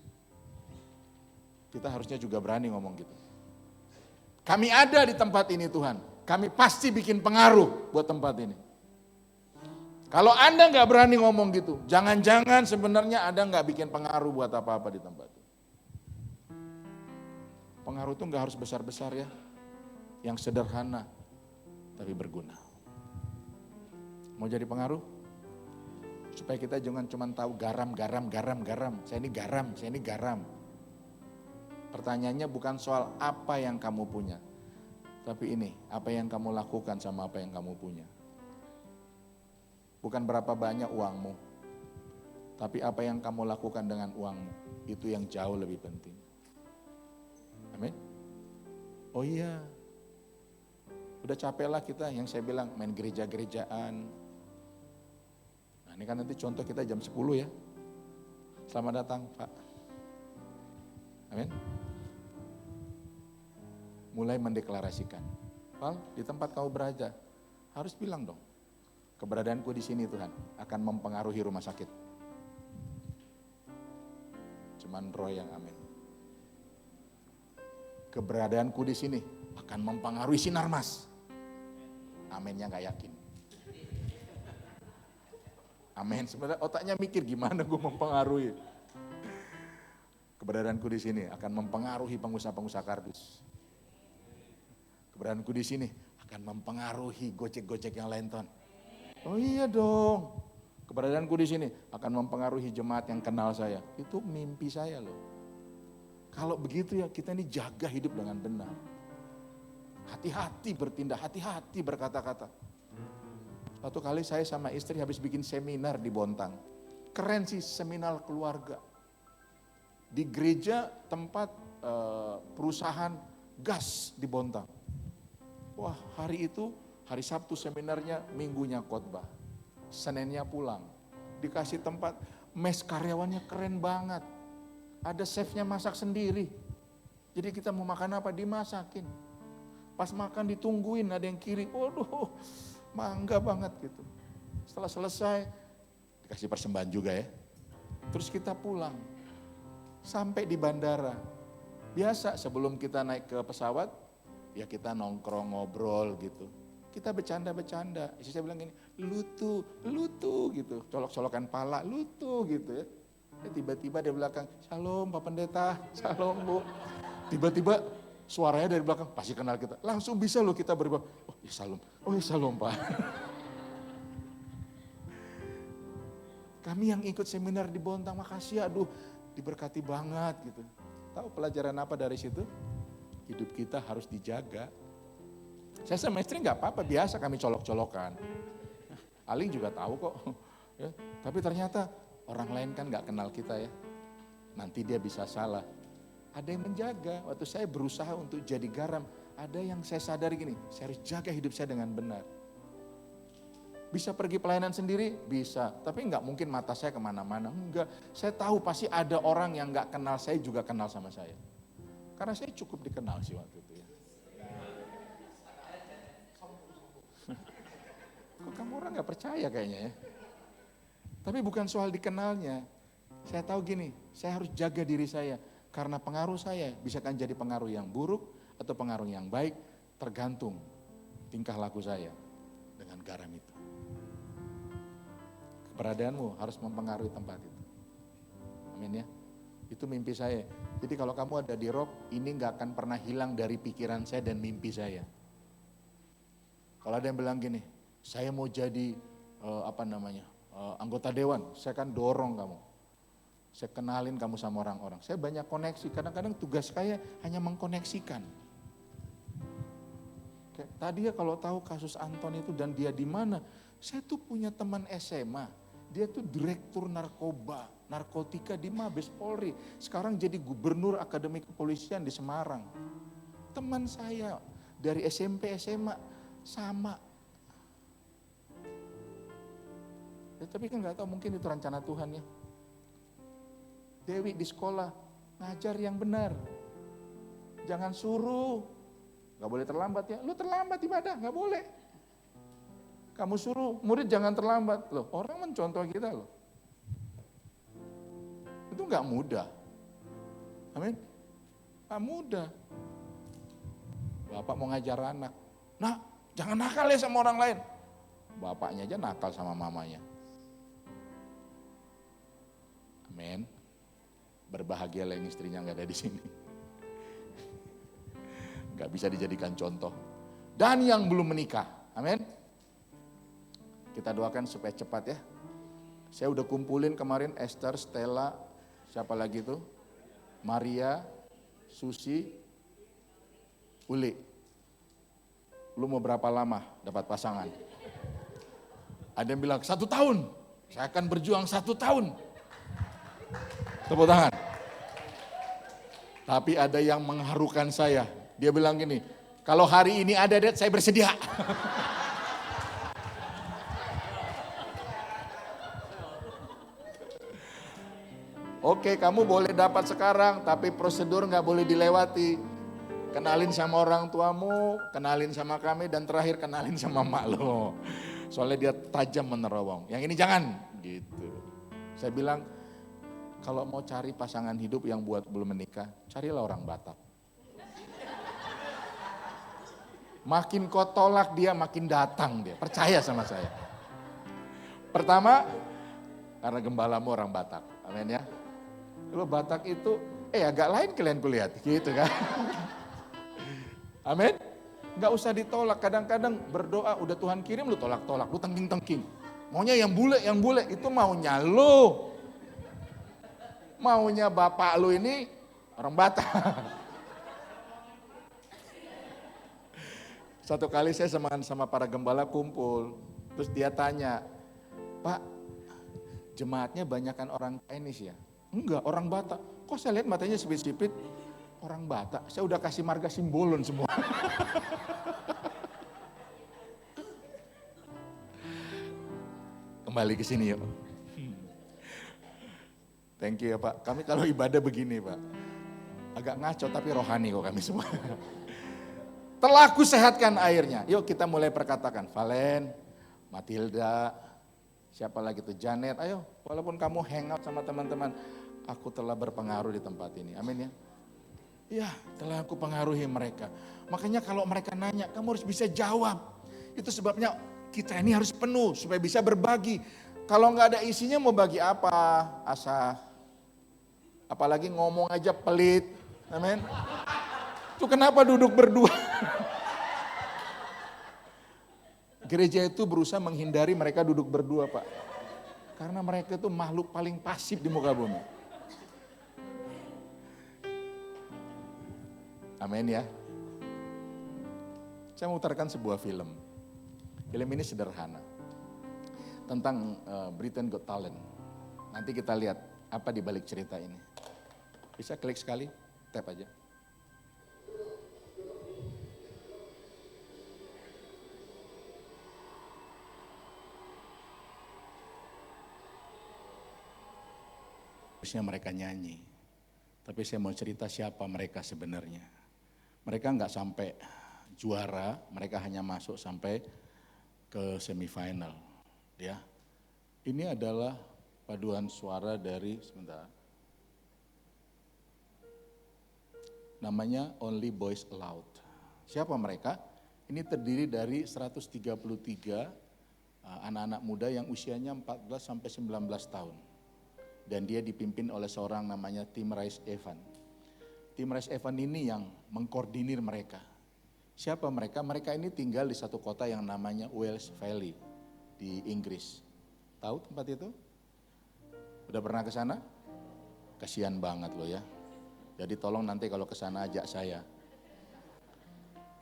Kita harusnya juga berani ngomong gitu. Kami ada di tempat ini Tuhan. Kami pasti bikin pengaruh buat tempat ini. Kalau Anda nggak berani ngomong gitu, jangan-jangan sebenarnya Anda nggak bikin pengaruh buat apa-apa di tempat itu. Pengaruh itu nggak harus besar-besar ya. Yang sederhana, tapi berguna. Mau jadi pengaruh? Supaya kita jangan cuma tahu garam. Saya ini garam. Pertanyaannya bukan soal apa yang kamu punya. Tapi ini, apa yang kamu lakukan sama apa yang kamu punya. Bukan berapa banyak uangmu. Tapi apa yang kamu lakukan dengan uangmu. Itu yang jauh lebih penting. Amin. Oh iya. Udah capek lah kita yang saya bilang main gereja-gerejaan. Nah ini kan nanti contoh kita jam 10 ya. Selamat datang Pak. Amin. Mulai mendeklarasikan. Pak, di tempat kau berada, harus bilang dong. Keberadaanku di sini Tuhan akan mempengaruhi rumah sakit. Cuman roh yang amin. Keberadaanku di sini akan mempengaruhi Sinarmas. Aminnya gak yakin. Amin. Sebenarnya otaknya mikir gimana gue mempengaruhi. Keberadaanku di sini akan mempengaruhi pengusaha-pengusaha kardus. Keberadaanku di sini akan mempengaruhi gojek-gojek yang lain Tuhan. Oh iya dong. Keberadaanku di sini akan mempengaruhi jemaat yang kenal saya. Itu mimpi saya loh. Kalau begitu ya kita ini jaga hidup dengan benar. Hati-hati bertindak, hati-hati berkata-kata. Suatu kali saya sama istri habis bikin seminar di Bontang. Keren sih seminar keluarga. Di gereja tempat perusahaan gas di Bontang. Wah hari itu, hari Sabtu seminarnya, minggunya khotbah. Seninnya pulang. Dikasih tempat, mes karyawannya keren banget. Ada chefnya masak sendiri. Jadi kita mau makan apa, dimasakin. Pas makan ditungguin, ada yang kiri. Waduh, mangga banget gitu. Setelah selesai, dikasih persembahan juga ya. Terus kita pulang. Sampai di bandara. Biasa sebelum kita naik ke pesawat, ya kita nongkrong, ngobrol gitu. Kita bercanda-bercanda. Istri saya bilang gini, lutu gitu. Colok-colokan pala, lutu gitu ya. Tiba-tiba dari belakang, shalom Pak Pendeta, shalom Bu. Tiba-tiba suaranya dari belakang, pasti kenal kita. Langsung bisa loh kita berubah, oh ya shalom Pak. Kami yang ikut seminar di Bontang, makasih aduh diberkati banget gitu. Tahu pelajaran apa dari situ? Hidup kita harus dijaga. Saya sama istri gak apa-apa, biasa kami colok-colokan. Aling juga tahu kok. Ya, tapi ternyata orang lain kan gak kenal kita ya. Nanti dia bisa salah. Ada yang menjaga, waktu saya berusaha untuk jadi garam. Ada yang saya sadari gini, saya harus jaga hidup saya dengan benar. Bisa pergi pelayanan sendiri? Bisa. Tapi gak mungkin mata saya kemana-mana. Enggak, saya tahu pasti ada orang yang gak kenal saya juga kenal sama saya. Karena saya cukup dikenal sih waktu itu ya. Kok kamu orang gak percaya kayaknya ya. Tapi bukan soal dikenalnya. Saya tahu gini, saya harus jaga diri saya. Karena pengaruh saya bisa kan jadi pengaruh yang buruk atau pengaruh yang baik. Tergantung tingkah laku saya dengan garam itu. Keberadaanmu harus mempengaruhi tempat itu. Amin ya. Itu mimpi saya. Jadi kalau kamu ada di Rock, ini gak akan pernah hilang dari pikiran saya dan mimpi saya. Kalau ada yang bilang gini, saya mau jadi anggota dewan, saya kan dorong kamu. Saya kenalin kamu sama orang-orang. Saya banyak koneksi, kadang-kadang tugas saya hanya mengkoneksikan. Kayak tadi ya kalau tahu kasus Anton itu dan dia di mana, saya tuh punya teman SMA, dia tuh direktur narkotika di Mabes Polri. Sekarang jadi gubernur Akademi Kepolisian di Semarang. Teman saya dari SMP, SMA sama. Ya, tapi kan gak tahu mungkin itu rencana Tuhan ya. Dewi di sekolah ngajar yang benar. Jangan suruh. Gak boleh terlambat ya. Lu terlambat ibadah, gak boleh. Kamu suruh murid jangan terlambat. Loh, orang mencontoh kita loh. Itu gak mudah. Amin. Gak mudah. Bapak mau ngajar anak. Nah, jangan nakal ya sama orang lain. Bapaknya aja nakal sama mamanya. Amin. Berbahagialah yang istrinya gak ada di sini. Gak bisa dijadikan contoh. Dan yang belum menikah. Amin. Kita doakan supaya cepat ya. Saya udah kumpulin kemarin Esther, Stella, siapa lagi tuh? Maria, Susi, Uli. Lu mau berapa lama dapat pasangan? Ada yang bilang 1 tahun. Saya akan berjuang 1 tahun. Tepuk tangan. Tapi ada yang mengharukan saya. Dia bilang gini, kalau hari ini ada det, saya bersedia. Oke, kamu boleh dapat sekarang, tapi prosedur nggak boleh dilewati. Kenalin sama orang tuamu, kenalin sama kami, dan terakhir kenalin sama mak lo. Soalnya dia tajam menerowong. Yang ini jangan, gitu. Saya bilang, kalau mau cari pasangan hidup yang buat belum menikah, carilah orang Batak. Makin kau tolak dia, makin datang dia. Percaya sama saya. Pertama, karena gembalamu orang Batak. Amin ya. Kalau Batak itu, agak lain kalian kulihat, gitu kan. Amin. Gak usah ditolak, kadang-kadang berdoa, udah Tuhan kirim lu tolak-tolak, lu tengking-tengking. Maunya yang bule, itu maunya lu. Maunya bapak lu ini orang Batak. Satu kali saya sama para gembala kumpul, terus dia tanya, Pak, jemaatnya banyakan orang Chinese ya? Enggak, orang Batak. Kok saya lihat matanya sipit-sipit? Orang Batak, saya udah kasih marga simbolon semua. Kembali ke sini yuk. Thank you ya Pak, kami kalau ibadah begini Pak. Agak ngaco tapi rohani kok kami semua. Telah aku sehatkan airnya. Yuk kita mulai perkatakan. Valen, Matilda, siapa lagi tuh, Janet. Ayo, walaupun kamu hangout sama teman-teman, aku telah berpengaruh di tempat ini. Amin ya. Ya, telah aku pengaruhi mereka. Makanya kalau mereka nanya, kamu harus bisa jawab. Itu sebabnya kita ini harus penuh supaya bisa berbagi. Kalau nggak ada isinya mau bagi apa? Asa. Apalagi ngomong aja pelit. Amin. Itu kenapa duduk berdua? Gereja itu berusaha menghindari mereka duduk berdua Pak. Karena mereka itu makhluk paling pasif di muka bumi. Amin ya. Saya memutarkan sebuah film. Film ini sederhana. Tentang Britain Got Talent. Nanti kita lihat apa di balik cerita ini. Bisa klik sekali, tap aja. Harusnya mereka nyanyi. Tapi saya mau cerita siapa mereka sebenarnya. Mereka nggak sampai juara, mereka hanya masuk sampai ke semifinal. Ya, ini adalah paduan suara dari sebentar. Namanya Only Boys Allowed. Siapa mereka? Ini terdiri dari 133 anak-anak muda yang usianya 14 sampai 19 tahun. Dan dia dipimpin oleh seorang namanya Tim Rice Evan. Tim Rice Evan ini yang mengkoordinir mereka. Siapa mereka? Mereka ini tinggal di satu kota yang namanya Wales Valley di Inggris. Tahu tempat itu? Udah pernah ke sana? Kasihan banget loh ya. Jadi tolong nanti kalau ke sana ajak saya.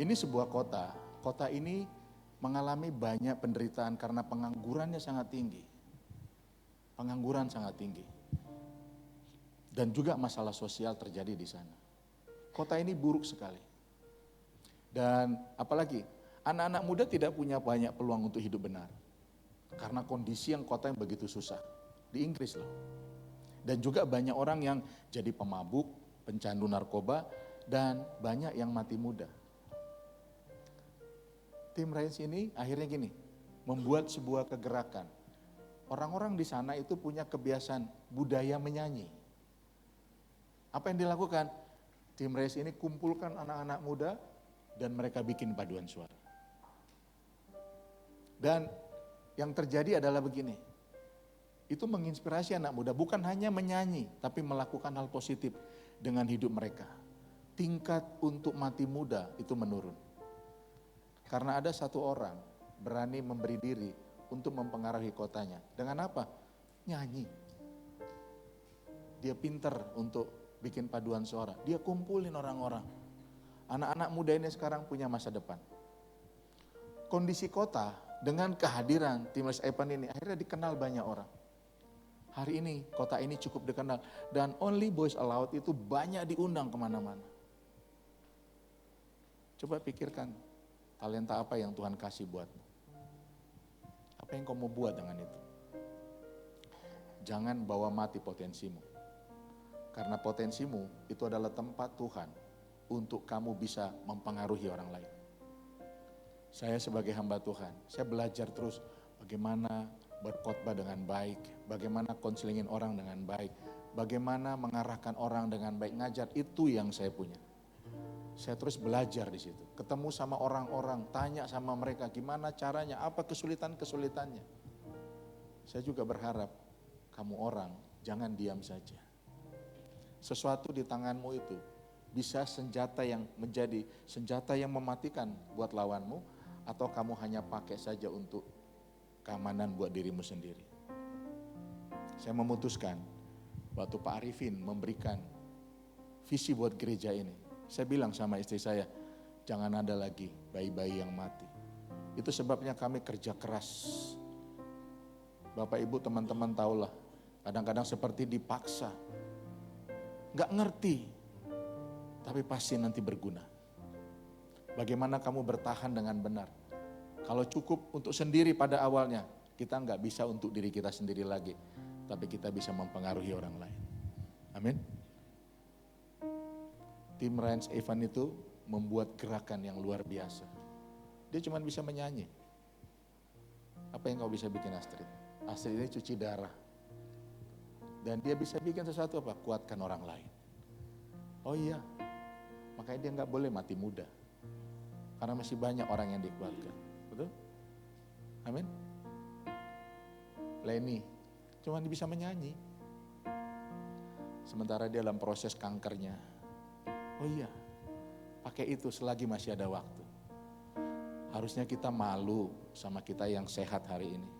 Ini sebuah kota. Kota ini mengalami banyak penderitaan karena penganggurannya sangat tinggi. Pengangguran sangat tinggi. Dan juga masalah sosial terjadi di sana. Kota ini buruk sekali. Dan apalagi anak-anak muda tidak punya banyak peluang untuk hidup benar. Karena kondisi yang kota yang begitu susah. Di Inggris loh. Dan juga banyak orang yang jadi pemabuk, pencandu narkoba, dan banyak yang mati muda. Tim Rice ini akhirnya gini, membuat sebuah kegerakan. Orang-orang di sana itu punya kebiasaan budaya menyanyi. Apa yang dilakukan? Tim Rice ini kumpulkan anak-anak muda dan mereka bikin paduan suara. Dan yang terjadi adalah begini, itu menginspirasi anak muda, bukan hanya menyanyi, tapi melakukan hal positif dengan hidup mereka. Tingkat untuk mati muda itu menurun. Karena ada satu orang berani memberi diri untuk mempengaruhi kotanya. Dengan apa? nyanyi. Dia pinter untuk bikin paduan suara. Dia kumpulin orang-orang. Anak-anak muda ini sekarang punya masa depan. Kondisi kota dengan kehadiran Timers Evan ini akhirnya dikenal banyak orang. Hari ini kota ini cukup dikenal. Dan Only Boys Aloud itu banyak diundang kemana-mana. Coba pikirkan talenta apa yang Tuhan kasih buatmu. Apa yang kau mau buat dengan itu? Jangan bawa mati potensimu. Karena potensimu itu adalah tempat Tuhan untuk kamu bisa mempengaruhi orang lain. Saya sebagai hamba Tuhan, saya belajar terus bagaimana berkhotbah dengan baik, bagaimana konselingin orang dengan baik, bagaimana mengarahkan orang dengan baik, ngajar, itu yang saya punya. Saya terus belajar di situ, ketemu sama orang-orang, tanya sama mereka gimana caranya, apa kesulitan-kesulitannya. Saya juga berharap kamu orang jangan diam saja. Sesuatu di tanganmu itu bisa senjata yang menjadi senjata yang mematikan buat lawanmu, atau kamu hanya pakai saja untuk keamanan buat dirimu sendiri. Saya memutuskan waktu Pak Arifin memberikan visi buat gereja ini, saya bilang sama istri saya, jangan ada lagi bayi-bayi yang mati. Itu sebabnya kami kerja keras. Bapak Ibu teman-teman tahulah, kadang-kadang seperti dipaksa. Gak ngerti, tapi pasti nanti berguna. Bagaimana kamu bertahan dengan benar. Kalau cukup untuk sendiri pada awalnya, kita nggak bisa untuk diri kita sendiri lagi. Tapi kita bisa mempengaruhi orang lain. Amin. Tim Ranch Evan itu membuat gerakan yang luar biasa. Dia cuma bisa menyanyi. Apa yang kau bisa bikin Astrid? Astrid ini cuci darah. Dan dia bisa bikin sesuatu apa? Kuatkan orang lain. Oh iya, makanya dia nggak boleh mati muda. Karena masih banyak orang yang dikuatkan. Betul? Amin. Leni, cuma bisa menyanyi. Sementara dia dalam proses kankernya. Oh iya, pakai itu selagi masih ada waktu. Harusnya kita malu sama kita yang sehat hari ini.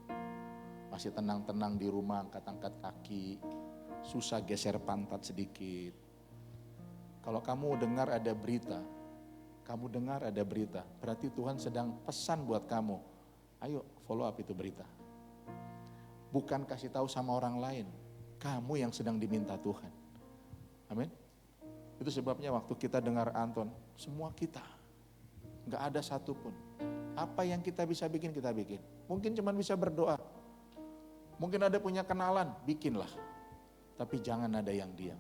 Masih tenang-tenang di rumah, angkat-angkat kaki. Susah geser pantat sedikit. Kalau kamu dengar ada berita, berarti Tuhan sedang pesan buat kamu. Ayo follow up itu berita. Bukan kasih tahu sama orang lain, kamu yang sedang diminta Tuhan. Amin. Itu sebabnya waktu kita dengar Anton, semua kita, gak ada satupun. Apa yang kita bisa bikin, kita bikin. Mungkin cuma bisa berdoa. Mungkin ada punya kenalan, bikinlah. Tapi jangan ada yang diam.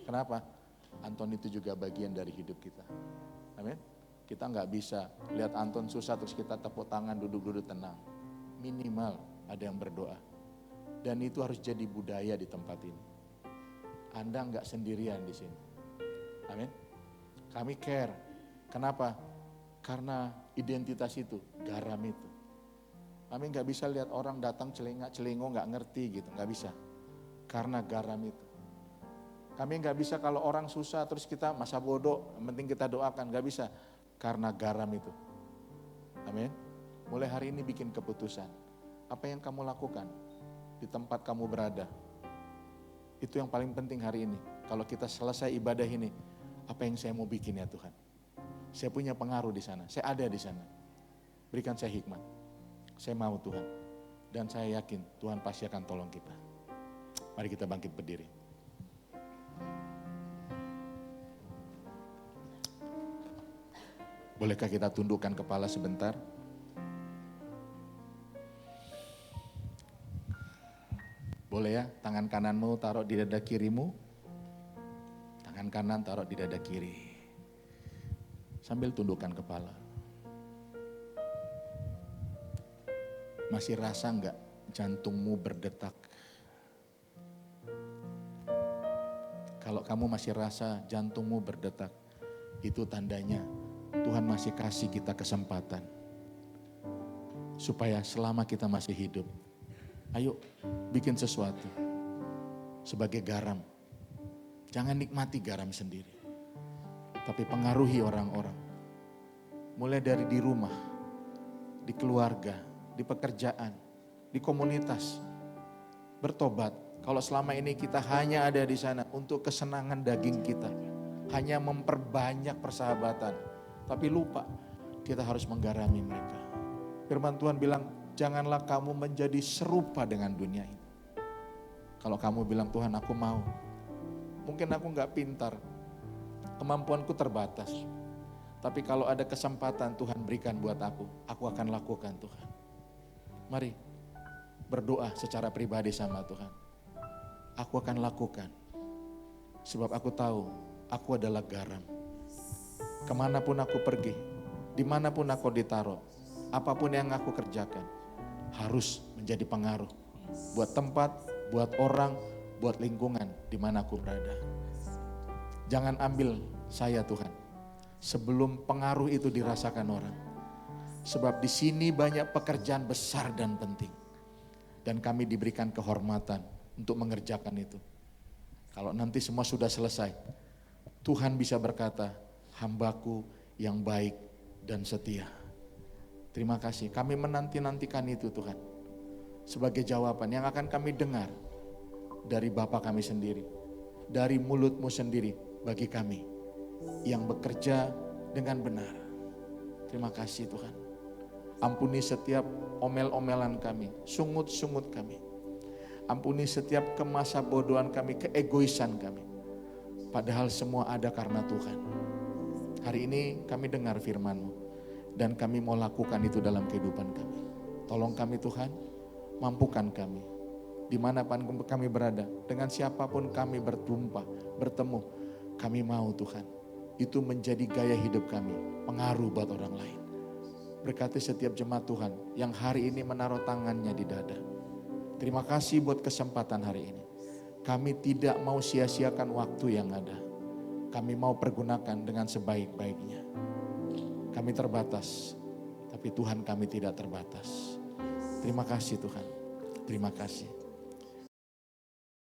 Kenapa? Anton itu juga bagian dari hidup kita. Amin. Kita nggak bisa lihat Anton susah terus kita tepuk tangan duduk-duduk tenang. Minimal ada yang berdoa. Dan itu harus jadi budaya di tempat ini. Anda nggak sendirian di sini. Amin. Kami care. Kenapa? Karena identitas itu, garam itu. Kami nggak bisa lihat orang datang celingak-celingo nggak ngerti gitu, nggak bisa. Karena garam itu. Kami nggak bisa kalau orang susah terus kita masa bodoh, yang penting kita doakan, nggak bisa. Karena garam itu. Amin. Mulai hari ini bikin keputusan. Apa yang kamu lakukan di tempat kamu berada. Itu yang paling penting hari ini. Kalau kita selesai ibadah ini, apa yang saya mau bikin ya Tuhan. Saya punya pengaruh di sana, saya ada di sana. Berikan saya hikmat. Saya mau Tuhan. Dan saya yakin Tuhan pasti akan tolong kita. Mari kita bangkit berdiri. Bolehkah kita tundukkan kepala sebentar? Boleh ya, tangan kananmu taruh di dada kirimu. Tangan kanan taruh di dada kiri. Sambil tundukkan kepala. Masih rasa enggak jantungmu berdetak? Kalau kamu masih rasa jantungmu berdetak, itu tandanya Tuhan masih kasih kita kesempatan. Supaya selama kita masih hidup, ayo bikin sesuatu sebagai garam. Jangan nikmati garam sendiri, tapi pengaruhi orang-orang. Mulai dari di rumah, di keluarga, di pekerjaan, di komunitas. bertobat. Kalau selama ini kita hanya ada di sana untuk kesenangan daging kita, hanya memperbanyak persahabatan, tapi lupa kita harus menggarami mereka. Firman Tuhan bilang, janganlah kamu menjadi serupa dengan dunia ini. Kalau kamu bilang, Tuhan aku mau, mungkin aku gak pintar, kemampuanku terbatas. Tapi kalau ada kesempatan Tuhan berikan buat aku akan lakukan Tuhan. Mari berdoa secara pribadi sama Tuhan. Aku akan lakukan, sebab aku tahu aku adalah garam. Kemanapun aku pergi, dimanapun aku ditaruh, apapun yang aku kerjakan, harus menjadi pengaruh buat tempat, buat orang, buat lingkungan di mana aku berada. Jangan ambil saya Tuhan, sebelum pengaruh itu dirasakan orang. Sebab di sini banyak pekerjaan besar dan penting. Dan kami diberikan kehormatan untuk mengerjakan itu. Kalau nanti semua sudah selesai, Tuhan bisa berkata, hambaku yang baik dan setia. Terima kasih, kami menanti-nantikan itu Tuhan. Sebagai jawaban yang akan kami dengar dari Bapa kami sendiri, dari mulut-Mu sendiri bagi kami yang bekerja dengan benar. Terima kasih Tuhan. Ampuni setiap omel-omelan kami, sungut-sungut kami. Ampuni setiap kemasa bodohan kami, keegoisan kami. Padahal semua ada karena Tuhan. Hari ini kami dengar firman-Mu dan kami mau lakukan itu dalam kehidupan kami. Tolong kami Tuhan, mampukan kami. Dimanapun kami berada, dengan siapapun kami bertemu, kami mau Tuhan. Itu menjadi gaya hidup kami, pengaruh buat orang lain. Berkati setiap jemaat Tuhan yang hari ini menaruh tangannya di dada. Terima kasih buat kesempatan hari ini. Kami tidak mau sia-siakan waktu yang ada. Kami mau pergunakan dengan sebaik-baiknya. Kami terbatas, tapi Tuhan kami tidak terbatas. Terima kasih Tuhan. Terima kasih.